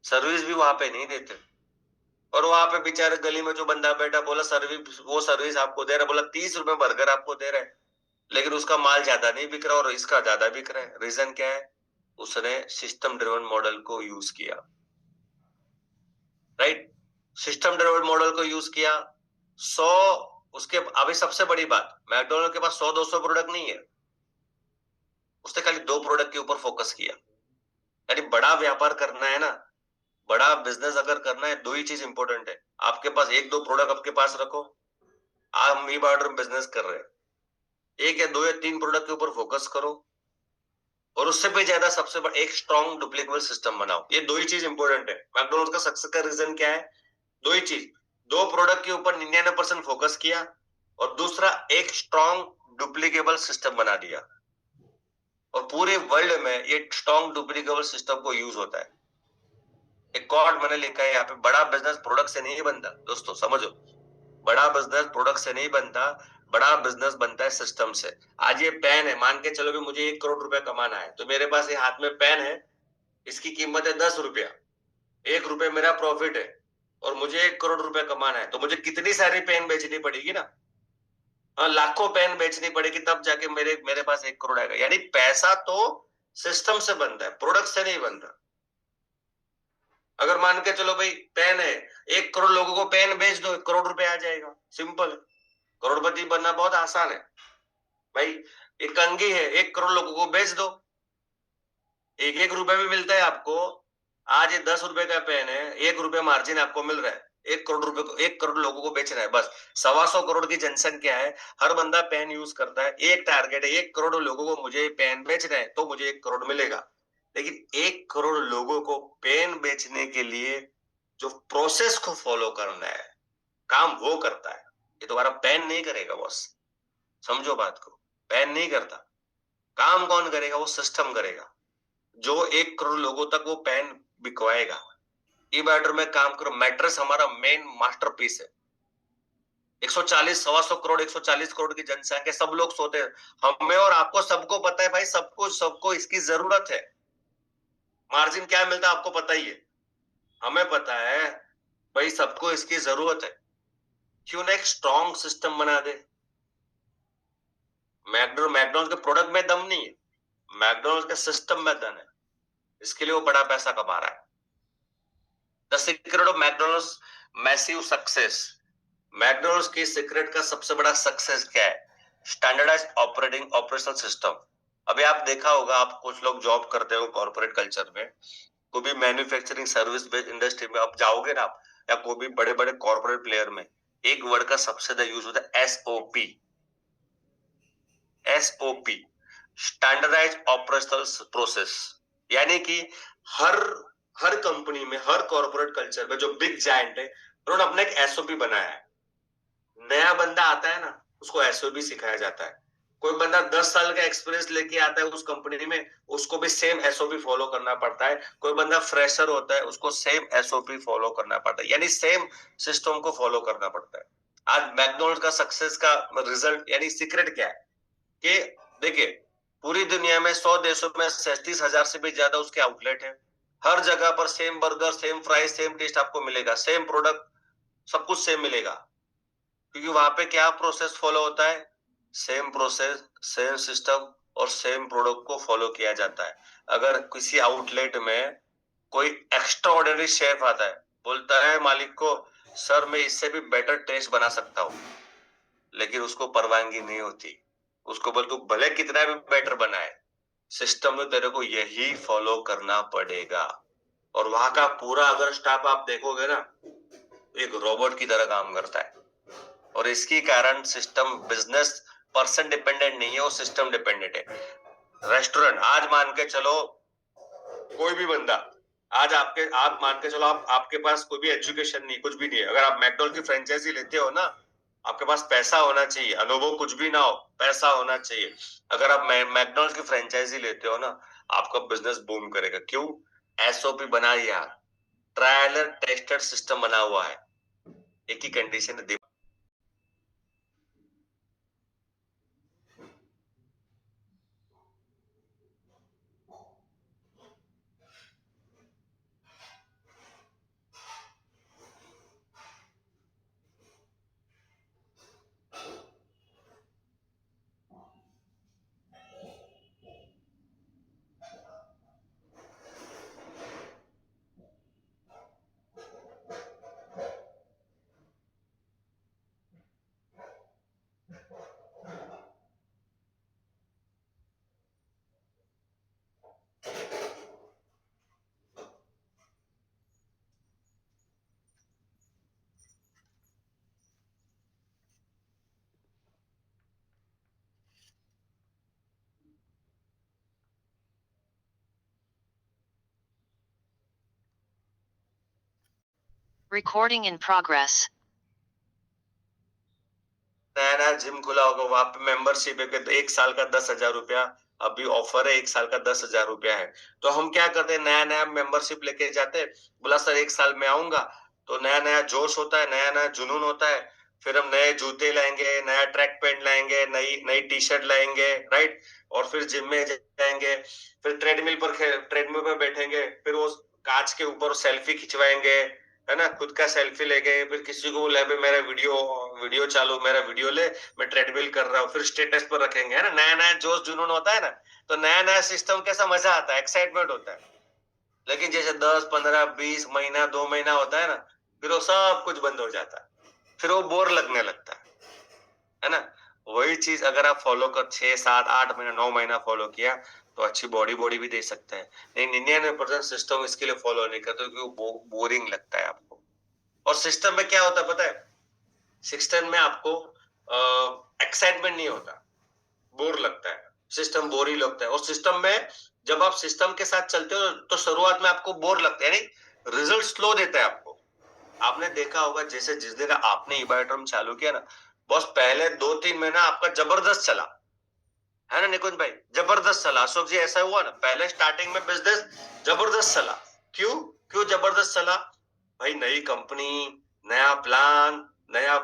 सर्विस भी वहां पे नहीं देते। और वहां पे बेचारे गली में जो बंदा बैठा, बोला सर्विस, वो सर्विस आपको दे रहा है, बोला 30 रुपए बर्गर आपको दे रहा है, लेकिन उसका माल ज्यादा नहीं बिक रहा और इसका ज्यादा बिक रहा है। रीजन क्या है? उसने सिस्टम ड्रिवन मॉडल को यूज किया। राइट? सिस्टम ड्रिवन मॉडल को यूज किया। 100, उसके अभी सबसे बड़ी बात, मैकडोनल्ड के पास 100-200 प्रोडक्ट नहीं है, उसने खाली 2 प्रोडक्ट के ऊपर फोकस किया। यानी बड़ा व्यापार करना है ना, बड़ा बिजनेस अगर करना है, 2 ही चीज इंपॉर्टेंट है। आपके पास 1-2 प्रोडक्ट आपके पास रखो, आज हम ई बार्टर में बिजनेस कर रहे हैं, 1 या 2 या 3 प्रोडक्ट के ऊपर फोकस करो और उससे भी ज्यादा सबसे बड़ा एक स्ट्रॉन्ग डुप्लीकेबल सिस्टम बनाओ। ये 2 ही चीज इंपॉर्टेंट है। मैकडॉनल्ड्स का सक्सेस का रीजन क्या है? 2 ही चीज, 2 प्रोडक्ट के ऊपर 99% फोकस किया और दूसरा एक स्ट्रॉन्ग डुप्लीकेबल सिस्टम बना दिया। और पूरे वर्ल्ड में ये स्ट्रॉन्ग डुप्लीकेबल सिस्टम को यूज होता है। एक कोड मैंने लिखा है यहाँ पे, बड़ा बिजनेस प्रोडक्ट से नहीं बनता दोस्तों, समझो। बड़ा बिजनेस प्रोडक्ट से नहीं बनता, बड़ा बिजनेस बनता है सिस्टम से। आज ये पेन है, मान के चलो कि मुझे 1 करोड़ रुपए कमाना है, तो मेरे पास ये हाथ में पेन है, इसकी कीमत है 10 रुपया, 1 रुपए मेरा प्रॉफिट है और मुझे 1 करोड़ रुपए कमाना है, तो मुझे कितनी सारी पेन बेचनी पड़ेगी ना। हाँ, लाखों पेन बेचनी पड़ेगी, तब जाके मेरे मेरे पास 1 करोड़ आएगा। यानी पैसा तो सिस्टम से बनता है, प्रोडक्ट से नहीं बनता। अगर मान के चलो भाई पेन है, 1 करोड़ लोगों को पेन बेच दो, 1 करोड़ रुपए आ जाएगा, सिंपल है। करोड़पति बनना बहुत आसान है भाई। एक कंघी है, 1 करोड़ लोगों को बेच दो, 1-1 रुपए भी मिलता है आपको। आज ये 10 रुपए का पेन है, 1 रुपए मार्जिन आपको मिल रहा है, 1 करोड़ रुपए को 1 करोड़ लोगों को बेचना है, बस 125 करोड़ की जनसंख्या है, हर बंदा पेन यूज करता है, एक टारगेट है, 1 करोड़ लोगों को मुझे पेन बेचना है तो मुझे 1 करोड़ मिलेगा। लेकिन 1 करोड़ लोगों को पेन बेचने के लिए जो प्रोसेस को फॉलो करना है, काम वो करता है। ये तुम्हारा पेन नहीं करेगा बॉस, समझो बात को। पेन नहीं करता, काम कौन करेगा? वो सिस्टम करेगा, जो 1 करोड़ लोगों तक वो पेन बिकवाएगा। ई बैटर में काम करो, मैट्रेस हमारा मेन मास्टरपीस है। 140 125 करोड़ 140 करोड़ की जनसंख्या, सब लोग सोते हैं, हमें और आपको सबको पता है भाई, सबको सबको इसकी जरूरत है। मार्जिन क्या मिलता है आपको पता ही है, हमें पता है भाई, सबको इसकी जरूरत है। क्यों ना एक स्ट्रॉन्ग सिस्टम बना दे। मैकडॉनल्ड्स के प्रोडक्ट में दम नहीं है, मैकडॉनल्ड्स के सिस्टम में दम है, इसके लिए वो बड़ा पैसा कमा रहा है। The secret of McDonald's massive success. McDonald's की सीक्रेट का सबसे बड़ा सक्सेस क्या है? Standardise operational system. अभी आप देखा होगा, आप कुछ लोग जॉब करते हो कॉर्पोरेट कल्चर में, कोई भी मैन्युफैक्चरिंग सर्विस बेस्ड इंडस्ट्री में आप जाओगे ना आप, या कोई भी बड़े बड़े कॉर्पोरेट प्लेयर में, एक वर्ड का सबसे ज्यादा यूज होता है, SOP. SOP, standardise operational process. यानी कि हर हर कंपनी में, हर कॉर्पोरेट कल्चर में जो बिग जायंट है, उन्होंने अपना एक एसओपी बनाया है। नया बंदा आता है ना, उसको एसओपी सिखाया जाता है। कोई बंदा 10 साल का एक्सपीरियंस लेके आता है उस कंपनी में, उसको भी सेम एसओपी फॉलो करना पड़ता है। कोई बंदा फ्रेशर होता है, उसको सेम एसओपी फॉलो करना पड़ता है, यानी सेम सिस्टम को फॉलो करना पड़ता है। आज मैकडॉनल्ड का सक्सेस का रिजल्ट यानी सीक्रेट क्या है कि देखिए, पूरी दुनिया में 100 देशों में 37,000 से भी ज्यादा उसके आउटलेट है। हर जगह पर same burger, same fries, same taste आपको मिलेगा, सेम प्रोडक्ट, सब कुछ सेम मिलेगा। क्योंकि वहां पे क्या प्रोसेस फॉलो होता है? सेम प्रोसेस, सेम सिस्टम और सेम प्रोडक्ट को फॉलो किया जाता है। अगर किसी आउटलेट में कोई एक्स्ट्रा ऑर्डिनरी शेफ आता है, बोलता है मालिक को, सर मैं इससे भी बेटर टेस्ट बना सकता हूँ, लेकिन उसको परवानगी नहीं होती। उसको बोल, तू भले कितना भी बेटर बनाए, सिस्टम में तेरे को यही फॉलो करना पड़ेगा। और वहां का पूरा अगर स्टाफ आप देखोगे ना, एक रोबोट की तरह काम करता है। और इसके कारण सिस्टम, बिजनेस पर्सन डिपेंडेंट नहीं है, वो सिस्टम डिपेंडेंट है। रेस्टोरेंट, आज मान के चलो कोई भी बंदा, आज आप मान के चलो, आपके पास कोई भी एजुकेशन नहीं, कुछ भी नहीं है, अगर आप मैकडॉनल्ड की फ्रेंचाइजी लेते हो ना, आपके पास पैसा होना चाहिए, अनुभव कुछ भी ना हो, पैसा होना चाहिए। अगर आप मैकडॉनल्ड की फ्रेंचाइजी लेते हो ना, आपका बिजनेस बूम करेगा। क्यों? एसओपी बना यार, ट्रायल टेस्टेड सिस्टम बना हुआ है। एक ही कंडीशन है, Recording in progress. नया नया जिम खुला होगा, वहां पे मेंबरशिप है कि 1 साल का 10,000 रुपया अभी ऑफर है, 1 साल का 10,000 रुपया है। तो हम क्या करते हैं, नया नया मेंबरशिप लेके जाते हैं, बोला सर 1 साल में आऊंगा, तो नया नया जोश होता है, नया नया जुनून होता है। फिर हम नए जूते लाएंगे, नया ट्रैक पैंट लाएंगे, नई नई टी शर्ट लाएंगे, राइट। और फिर जिम में जाएंगे, फिर ट्रेडमिल पर बैठेंगे, फिर वो कांच के ऊपर सेल्फी खिंचवाएंगे, है ना, खुद का सेल्फी ले गए, फिर किसी को बोला मेरा वीडियो चालू, मेरा वीडियो ले, मैं ट्रेडमिल कर रहा हूँ, फिर स्टेटस पर रखेंगे, है ना। नया नया जोश जुनून होता है ना, तो नया नया सिस्टम कैसा मजा आता है, एक्साइटमेंट होता है। लेकिन जैसे 10, 15, 20 महीना, 2 महीना होता है ना, फिर वो सब कुछ बंद हो जाता है, फिर वो बोर लगने लगता है ना। वही चीज अगर आप फॉलो कर 6, 7, 8 महीना, 9 महीना फॉलो किया, तो अच्छी बॉडी भी दे सकते हैं। लेकिन 99% सिस्टम इसके लिए फॉलो नहीं करते, क्योंकि वो बोरिंग लगता है आपको। और सिस्टम में क्या होता है पता है, सिस्टम में आपको एक्साइटमेंट नहीं होता, बोर लगता है, सिस्टम बोर ही लगता है। और सिस्टम में जब आप सिस्टम के साथ चलते हो, तो शुरुआत में आपको बोर लगता है, यानी रिजल्ट स्लो देता है आपको। आपने देखा होगा, जैसे जिस दिन आपने ईबायोट्रम चालू किया ना, बस पहले 2-3 महीना आपका जबरदस्त चला, है ना निकुंज भाई, जबरदस्त चला। अशोक जी ऐसा हुआ ना, पहले स्टार्टिंग में बिजनेस जबरदस्त चला। क्यों क्यों जबरदस्त चला भाई? नई कंपनी, नया प्लान, नया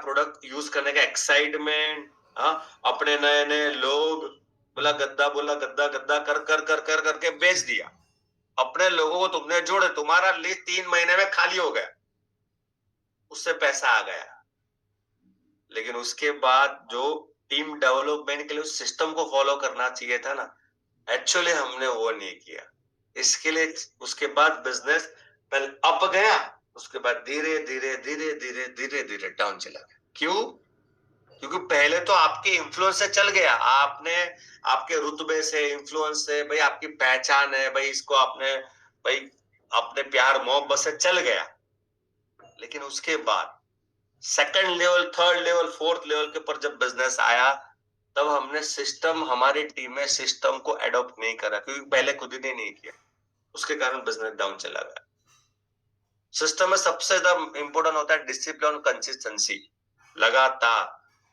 प्रोडक्ट यूज करने का एक्साइटमेंट, हाँ, अपने नए नए लोग, बोला गद्दा गद्दा कर कर कर कर करके बेच दिया। अपने लोगों को तुमने जोड़े, तुम्हारा लिस्ट 3 महीने में खाली हो गया, उससे पैसा आ गया। लेकिन उसके बाद जो टीम डेवलपमेंट के लिए उस सिस्टम को फॉलो करना चाहिए था ना, एक्चुअली हमने वो नहीं किया। इसके लिए उसके बाद बिजनेस पहले अप गया, उसके बाद धीरे धीरे धीरे धीरे धीरे धीरे डाउन चला गया। क्यों? क्योंकि पहले तो आपके इन्फ्लुएंस से चल गया, आपने आपके रुतबे से, इन्फ्लुएंस से, भाई आपकी पहचान है, भाई इसको आपने, भाई अपने प्यार मोहब्बत से चल गया। लेकिन उसके बाद second level, third level, fourth level के पर जब बिजनेस आया, तब हमने सिस्टम, हमारी टीम में सिस्टम को एडॉप्ट नहीं करा, क्योंकि पहले खुद ही ने नहीं किया। उसके कारण बिजनेस डाउन चला गया। सिस्टम में सबसे ज्यादा इंपॉर्टेंट होता है डिसिप्लिन, कंसिस्टेंसी, लगातार।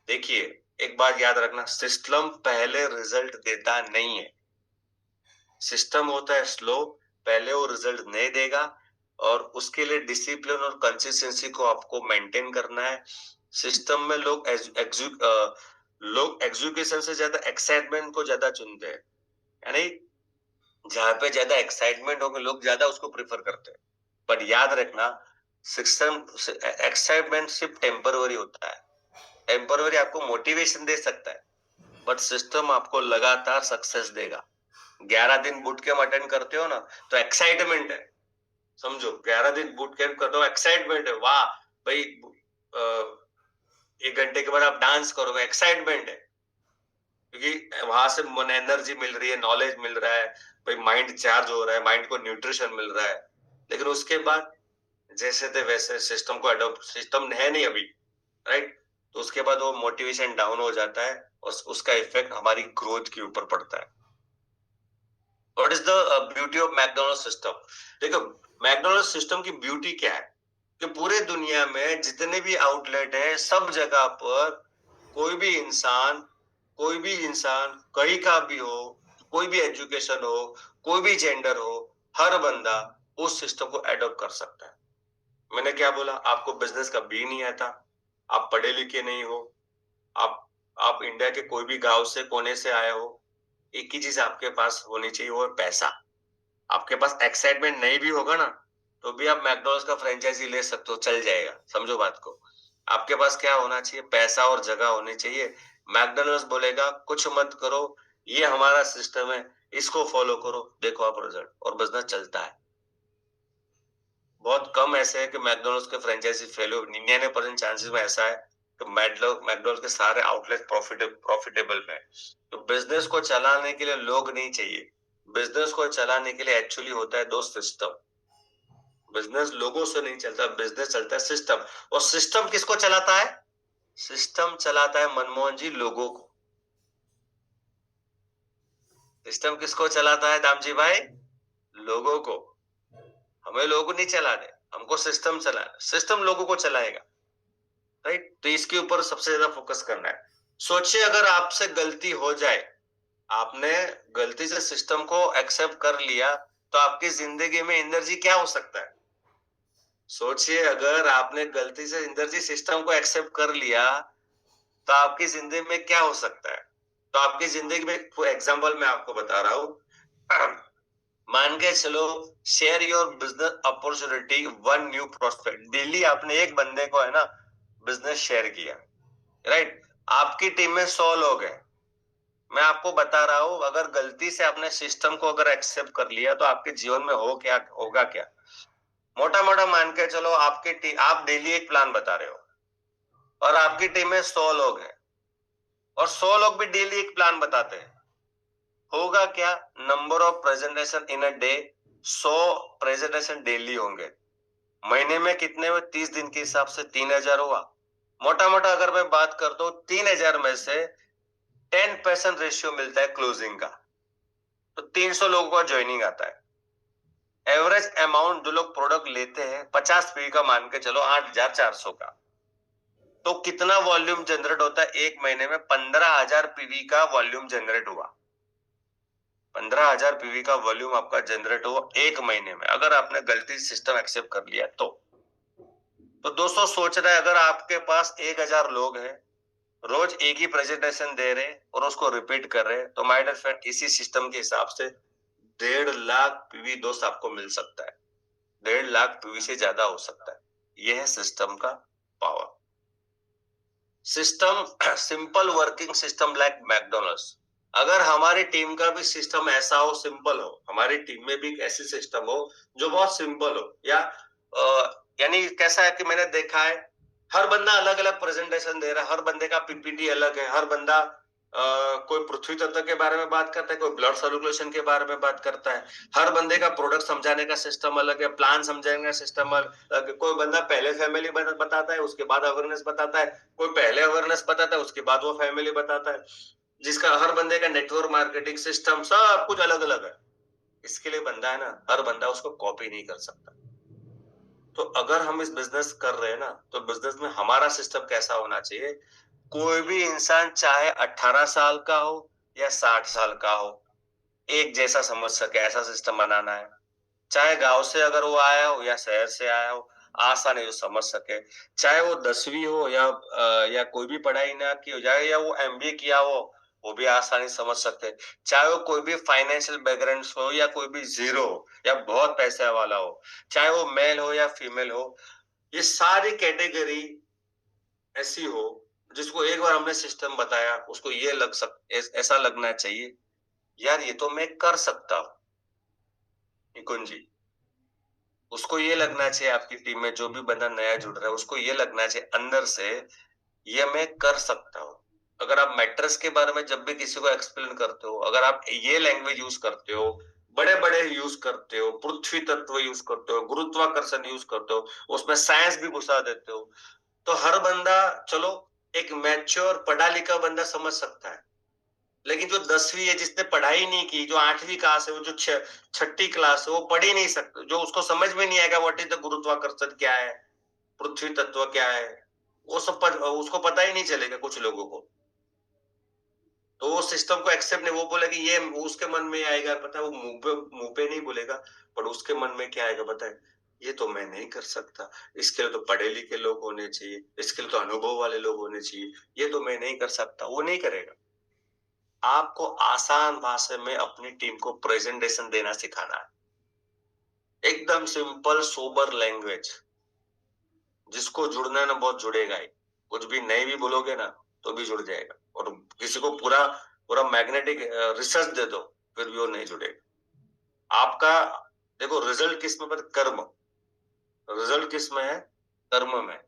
देखिए, एक बात याद रखना, सिस्टम पहले रिजल्ट देता नहीं है, सिस्टम होता है स्लो, पहले वो रिजल्ट नहीं देगा, और उसके लिए डिसिप्लिन और कंसिस्टेंसी को आपको मेंटेन करना है। सिस्टम में लोग एग्जीक्यूशन से ज्यादा एक्साइटमेंट को ज्यादा चुनते हैं, यानी जहां पे ज्यादा एक्साइटमेंट होगा, लोग ज्यादा उसको प्रेफर करते हैं। पर याद रखना, सिस्टम एक्साइटमेंट सिर्फ टेम्पररी होता है, टेम्पररी आपको मोटिवेशन दे सकता है, बट सिस्टम आपको लगातार सक्सेस देगा। 11 दिन बूट कैंप अटेंड करते हो ना, तो एक्साइटमेंट है, समझो, 11 दिन बूट कैंप करते हो, एक्साइटमेंट है, वाह भाई, 1 घंटे के बाद आप डांस करोगे, एक्साइटमेंट है, क्योंकि वहां से मन एनर्जी मिल रही है, नॉलेज मिल रहा है, भाई माइंड चार्ज हो रहा है, माइंड को न्यूट्रिशन मिल रहा है। लेकिन उसके बाद जैसे थे वैसे सिस्टम को अडॉप्ट, सिस्टम है नहीं अभी, राइट, तो उसके बाद वो मोटिवेशन डाउन हो जाता है, और उसका इफेक्ट हमारी ग्रोथ के ऊपर पड़ता है। What is the beauty of McDonald system? देखो, मैकडोनल्ड सिस्टम की ब्यूटी क्या है, कि पूरे दुनिया में जितने भी आउटलेट है, सब जगह पर कोई भी इंसान कहीं का भी हो, कोई भी एजुकेशन हो, कोई भी जेंडर हो, हर बंदा उस सिस्टम को एडॉप्ट कर सकता है। मैंने क्या बोला, आपको बिजनेस का बी नहीं आता, आप पढ़े लिखे नहीं हो, आप आप इंडिया के कोई भी गांव से, कोने से आए हो, एक ही चीज आपके पास होनी चाहिए, वो है पैसा। आपके पास एक्साइटमेंट नहीं भी होगा ना, तो भी आप मैकडॉनल्ड्स का फ्रेंचाइजी ले सकते हो, चल जाएगा। समझो बात को, आपके पास क्या होना चाहिए, पैसा और जगह होनी चाहिए। मैकडॉनल्ड्स बोलेगा कुछ मत करो, ये हमारा सिस्टम है, इसको फॉलो करो, देखो आप रिजल्ट, और बिजनेस चलता है। बहुत कम ऐसे है कि मैकडॉनल्ड्स के फ्रेंचाइजी फेल हो, 99% चांसेस में ऐसा है कि मैकडॉनल्ड्स के सारे आउटलेट प्रॉफिटेबल है। तो बिजनेस को चलाने के लिए लोग नहीं चाहिए, बिजनेस को चलाने के लिए एक्चुअली होता है दो सिस्टम। बिजनेस लोगों से नहीं चलता, बिजनेस चलता है सिस्टम। और सिस्टम किसको चलाता है? सिस्टम चलाता है मनमोहन जी, लोगों को। सिस्टम किसको चलाता है दामजी भाई? लोगों को। हमें लोग नहीं चलाने, हमको सिस्टम चलाना, सिस्टम लोगों को चलाएगा, राइट? तो इसके ऊपर सबसे ज्यादा फोकस करना है। सोचिए अगर आपसे गलती हो जाए, आपने गलती से सिस्टम को एक्सेप्ट कर लिया, तो आपकी जिंदगी में एनर्जी क्या हो सकता है? सोचिए अगर आपने गलती से एनर्जी सिस्टम को एक्सेप्ट कर लिया, तो आपकी जिंदगी में क्या हो सकता है? तो आपकी जिंदगी में एग्जांपल मैं आपको बता रहा हूँ। मान के चलो, share your business opportunity one new prospect. Daily आपने एक बंदे को है ना बिजनेस शेयर किया, राइट? आपकी टीम में 100 लोग हैं। मैं आपको बता रहा हूं, अगर गलती से आपने सिस्टम को अगर एक्सेप्ट कर लिया, तो आपके जीवन में होगा क्या? मोटा मोटा मान के चलो, आप डेली एक प्लान बता रहे हो और आपकी टीम में 100 लोग हैं और 100 लोग भी डेली एक प्लान बताते हैं। होगा क्या? Number of presentation in a day, 100 presentation daily होंगे। महीने में कितने हुए? 30 दिन के हिसाब से 3000 हुआ। मोटा मोटा अगर मैं बात करता हूँ, 3000 में से 10% रेशियो मिलता है क्लोजिंग का, तो 300 लोगों का ज्वाइनिंग आता है। एवरेज अमाउंट जो लोग प्रोडक्ट लेते हैं 50 पीवी का मान के चलो 8400 का, तो कितना वॉल्यूम जनरेट होता है एक महीने में? 15000 पीवी का वॉल्यूम जनरेट हुआ। 15000 पीवी का वॉल्यूम आपका जनरेट हुआ एक महीने में, अगर आपने गलती से सिस्टम एक्सेप्ट कर लिया तो दोस्तों सोच रहे हैं, अगर आपके पास 1000 लोग हैं, रोज एक ही प्रेजेंटेशन दे रहे और उसको रिपीट कर रहे, तो माय डियर फ्रेंड, इसी सिस्टम के हिसाब से 1.5 लाख पीवी दोस्त आपको मिल सकता है। 1.5 लाख पीवी से ज्यादा हो सकता है। यह है सिस्टम का power. System, simple working system like McDonald's. अगर हमारी टीम का भी सिस्टम ऐसा हो, सिंपल हो, हमारी टीम में भी एक ऐसी सिस्टम हो जो बहुत सिंपल हो, या यानी कैसा है कि मैंने देखा है, हर बंदा अलग अलग प्रेजेंटेशन दे रहा है, हर बंदे का पीपीटी अलग है, हर बंदा कोई पृथ्वी तत्व के बारे में बात करता है, कोई ब्लड सर्कुलेशन के बारे में बात करता है, हर बंदे का प्रोडक्ट समझाने का सिस्टम अलग है, प्लान समझाने का सिस्टम अलग। कोई बंदा पहले फैमिली बताता है, उसके बाद अवेयरनेस बताता है, कोई पहले अवेयरनेस बताता है, उसके बाद वो फैमिली बताता है। जिसका हर बंदे का नेटवर्क मार्केटिंग सिस्टम सब कुछ अलग अलग है। इसके लिए बंदा है ना, हर बंदा उसको कॉपी नहीं कर सकता। तो अगर हम इस बिजनेस कर रहे हैं ना, तो बिजनेस में हमारा सिस्टम कैसा होना चाहिए? कोई भी इंसान चाहे 18 साल का हो या 60 साल का हो, एक जैसा समझ सके, ऐसा सिस्टम बनाना है। चाहे गांव से अगर वो आया हो या शहर से आया हो, आसानी से समझ सके। चाहे वो 10वीं हो या कोई भी पढ़ाई ना की हो, जाए या वो एमबीए किया हो, वो भी आसानी से समझ सकते। चाहे वो कोई भी फाइनेंशियल बैकग्राउंड हो या कोई भी जीरो हो या बहुत पैसे वाला हो, चाहे वो मेल हो या फीमेल हो, ये सारी कैटेगरी ऐसी हो जिसको एक बार हमने सिस्टम बताया, उसको ये ऐसा लगना चाहिए, यार ये तो मैं कर सकता हूँ। निकुंज जी, उसको ये लगना चाहिए, आपकी टीम में जो भी बंदा नया जुड़ रहा है, उसको ये लगना चाहिए अंदर से, ये मैं कर सकता हूँ। अगर आप मैट्रेस के बारे में जब भी किसी को एक्सप्लेन करते हो, अगर आप ये लैंग्वेज यूज करते हो, बड़े बड़े यूज करते हो, पृथ्वी तत्व यूज करते हो, गुरुत्वाकर्षण यूज करते हो, उसमें साइंस भी घुसा देते हो, तो हर बंदा, चलो एक मैच्योर पढ़ा लिखा बंदा समझ सकता है। लेकिन जो 10वीं है, जिसने पढ़ाई नहीं की, जो 8वीं क्लास है, वो जो छठी क्लास है, वो पढ़ ही नहीं सकता, जो उसको समझ में नहीं आएगा व्हाट इज द गुरुत्वाकर्षण क्या है, पृथ्वी तत्व क्या है, वो उसको पता ही नहीं चलेगा कुछ लोगों को। तो वो सिस्टम को एक्सेप्ट नहीं, वो बोले कि ये उसके मन में आएगा, पता है, वो मुंह पे नहीं बोलेगा, पर उसके मन में क्या आएगा पता है? ये तो मैं नहीं कर सकता, इसके लिए तो पढ़े लिखे लोग होने चाहिए, इसके लिए तो अनुभव वाले लोग होने चाहिए, ये तो मैं नहीं कर सकता। वो नहीं करेगा। आपको आसान भाषा में अपनी टीम को प्रेजेंटेशन देना सिखाना है, एकदम सिंपल सोबर लैंग्वेज। जिसको जुड़ना है ना, बहुत जुड़ेगा ही। कुछ भी नहीं भी बोलोगे ना, तो भी जुड़ जाएगा। और किसी को पूरा पूरा मैग्नेटिक रिसर्च दे दो, फिर भी वो नहीं जुड़ेगा। आपका देखो, रिजल्ट किस में? पर कर्म। रिजल्ट किस में है? कर्म में।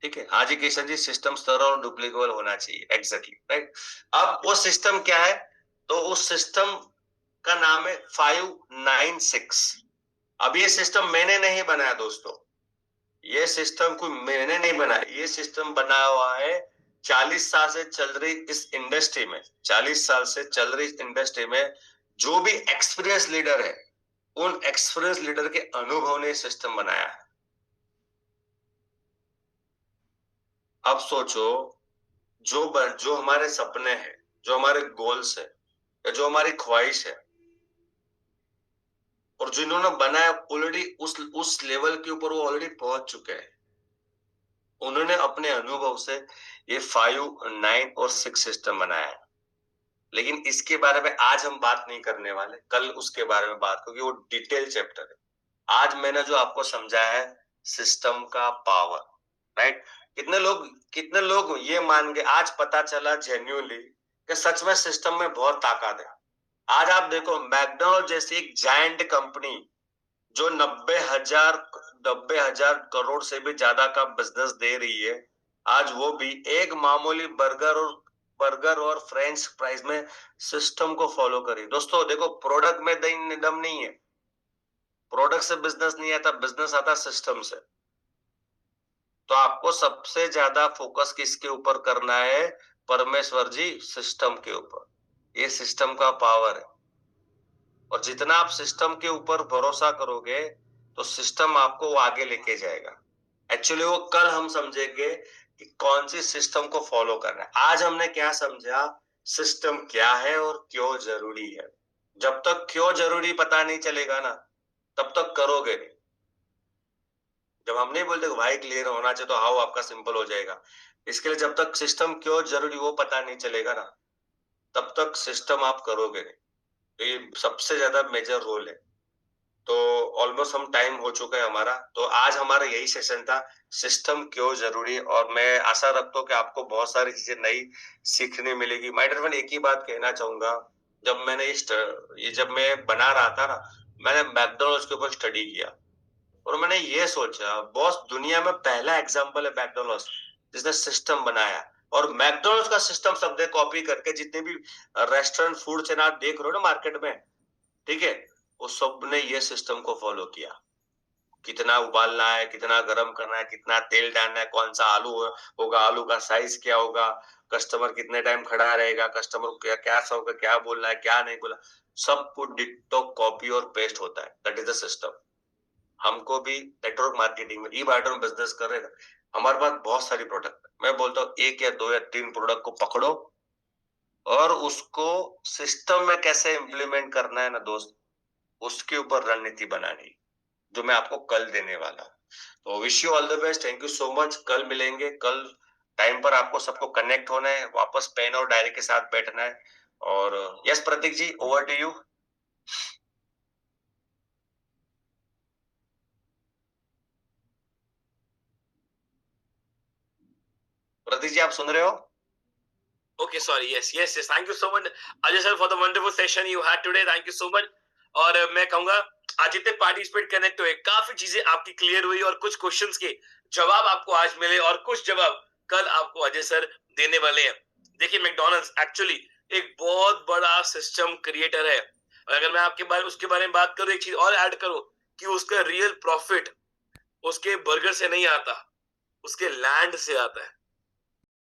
ठीक है, हाँ जी किशन जी, सिस्टम सरल और डुप्लीकेबल होना चाहिए, एग्जैक्टली राइट। अब वो सिस्टम क्या है? तो उस सिस्टम का नाम है 596। अब ये सिस्टम मैंने नहीं बनाया दोस्तों, ये सिस्टम कोई मैंने नहीं बनाया, ये सिस्टम बनाया हुआ है 40 साल से चल रही इस इंडस्ट्री में, 40 साल से चल रही इस इंडस्ट्री में जो भी एक्सपीरियंस लीडर है, उन एक्सपीरियंस लीडर के अनुभव ने सिस्टम बनाया है। अब सोचो, जो हमारे सपने हैं, जो हमारे गोल्स है, या जो हमारी ख्वाहिश है, और जिन्होंने बनाया ऑलरेडी उस लेवल के ऊपर वो ऑलरेडी पहुंच चुके हैं। उन्होंने अपने अनुभव से ये 5, 9 और 6 सिस्टम बनाया है। लेकिन इसके बारे में आज हम बात नहीं करने वाले, कल उसके बारे में बात, क्योंकि वो डिटेल चैप्टर है। आज मैंने जो आपको समझाया है सिस्टम का पावर, राइट? कितने लोग ये मान गए, आज पता चला जेन्युइनली कि सच में सिस्टम में बहुत ताकत है। आज आप देखो, मैकडॉनल्ड जैसी एक जायंट कंपनी जो 90,000 करोड़ से भी ज्यादा का बिजनेस दे रही है, आज वो भी एक मामूली बर्गर और फ्रेंच फ्राइज में सिस्टम को फॉलो करी। दोस्तों देखो, प्रोडक्ट में दम नहीं है, प्रोडक्ट से बिजनेस नहीं आता, बिजनेस आता सिस्टम से। तो आपको सबसे ज्यादा फोकस किसके ऊपर करना है? परमेश्वर जी, सिस्टम के ऊपर। ये सिस्टम का पावर है, और जितना आप सिस्टम के ऊपर भरोसा करोगे तो सिस्टम आपको वो आगे लेके जाएगा। एक्चुअली वो कल हम समझेंगे कि कौन सी सिस्टम को फॉलो करना है। आज हमने क्या समझा, सिस्टम क्या है और क्यों जरूरी है। जब तक क्यों जरूरी पता नहीं चलेगा ना, तब तक करोगे नहीं। जब हम नहीं बोलते भाई क्लियर होना चाहिए, तो हाउ आपका सिंपल हो जाएगा। इसके लिए जब तक सिस्टम क्यों जरूरी वो पता नहीं चलेगा ना, तब तक सिस्टम आप करोगे नहीं। तो ये सबसे ज्यादा मेजर रोल है। तो ऑलमोस्ट हम टाइम हो चुका है हमारा, तो आज हमारा यही सेशन था, सिस्टम क्यों जरूरी। और मैं आशा रखता हूँ कि आपको बहुत सारी चीजें नई सीखने मिलेगी। माय डियर फ्रेंड, एक ही बात कहना चाहूंगा, जब मैं बना रहा था ना, मैंने मैकडॉनल्ड्स के ऊपर स्टडी किया, और मैंने ये सोचा, बॉस दुनिया में पहला एग्जाम्पल है मैकडॉनल्ड्स जिसने सिस्टम बनाया। और मैकडॉनल्ड्स का सिस्टम सब दे कॉपी करके, जितने भी रेस्टोरेंट फूड चेन आप देख रहे हो ना मार्केट में, ठीक है, वो सब ने ये सिस्टम को फॉलो किया। कितना उबालना है, कितना गर्म करना है, कितना तेल डालना है, कौन सा आलू होगा, आलू का साइज क्या होगा, कस्टमर कितने टाइम खड़ा रहेगा, कस्टमर को क्या क्या होगा, क्या बोलना है, क्या नहीं बोला, सब कुछ डिट्टो कॉपी और पेस्ट होता है। That is the system. हमको भी नेटवर्क मार्केटिंग में, ई बार्टर में बिजनेस कर रहे हैं, हमारे पास बहुत सारी प्रोडक्ट है। मैं बोलता हूँ 1 या 2 या 3 प्रोडक्ट को पकड़ो, और उसको सिस्टम में कैसे इंप्लीमेंट करना है ना दोस्त, उसके ऊपर रणनीति बनानी, जो मैं आपको कल देने वाला हूँ। तो wish you all the best, thank you so much. कल मिलेंगे, कल टाइम पर आपको सबको कनेक्ट होना है, वापस पेन और डायरी के साथ बैठना है। और yes Prateek ji, over to you. Prateek ji, आप सुन रहे हो? Okay, sorry. Yes. Thank you so much, Ajay sir, for the wonderful session you had today. Thank you so much. और मैं कहूंगा, आज जितने पार्टिसिपेट कनेक्ट हुए, काफी चीजें आपकी क्लियर हुई, और कुछ क्वेश्चंस के जवाब आपको आज मिले, और कुछ जवाब कल आपको अजय सर देने वाले हैं। देखिए, मैकडॉनल्ड्स एक्चुअली एक बहुत बड़ा सिस्टम क्रिएटर है। और अगर मैं उसके बारे में बात करूं, एक चीज और ऐड करूं, कि उसका रियल प्रॉफिट उसके बर्गर से नहीं आता, उसके लैंड से आता है।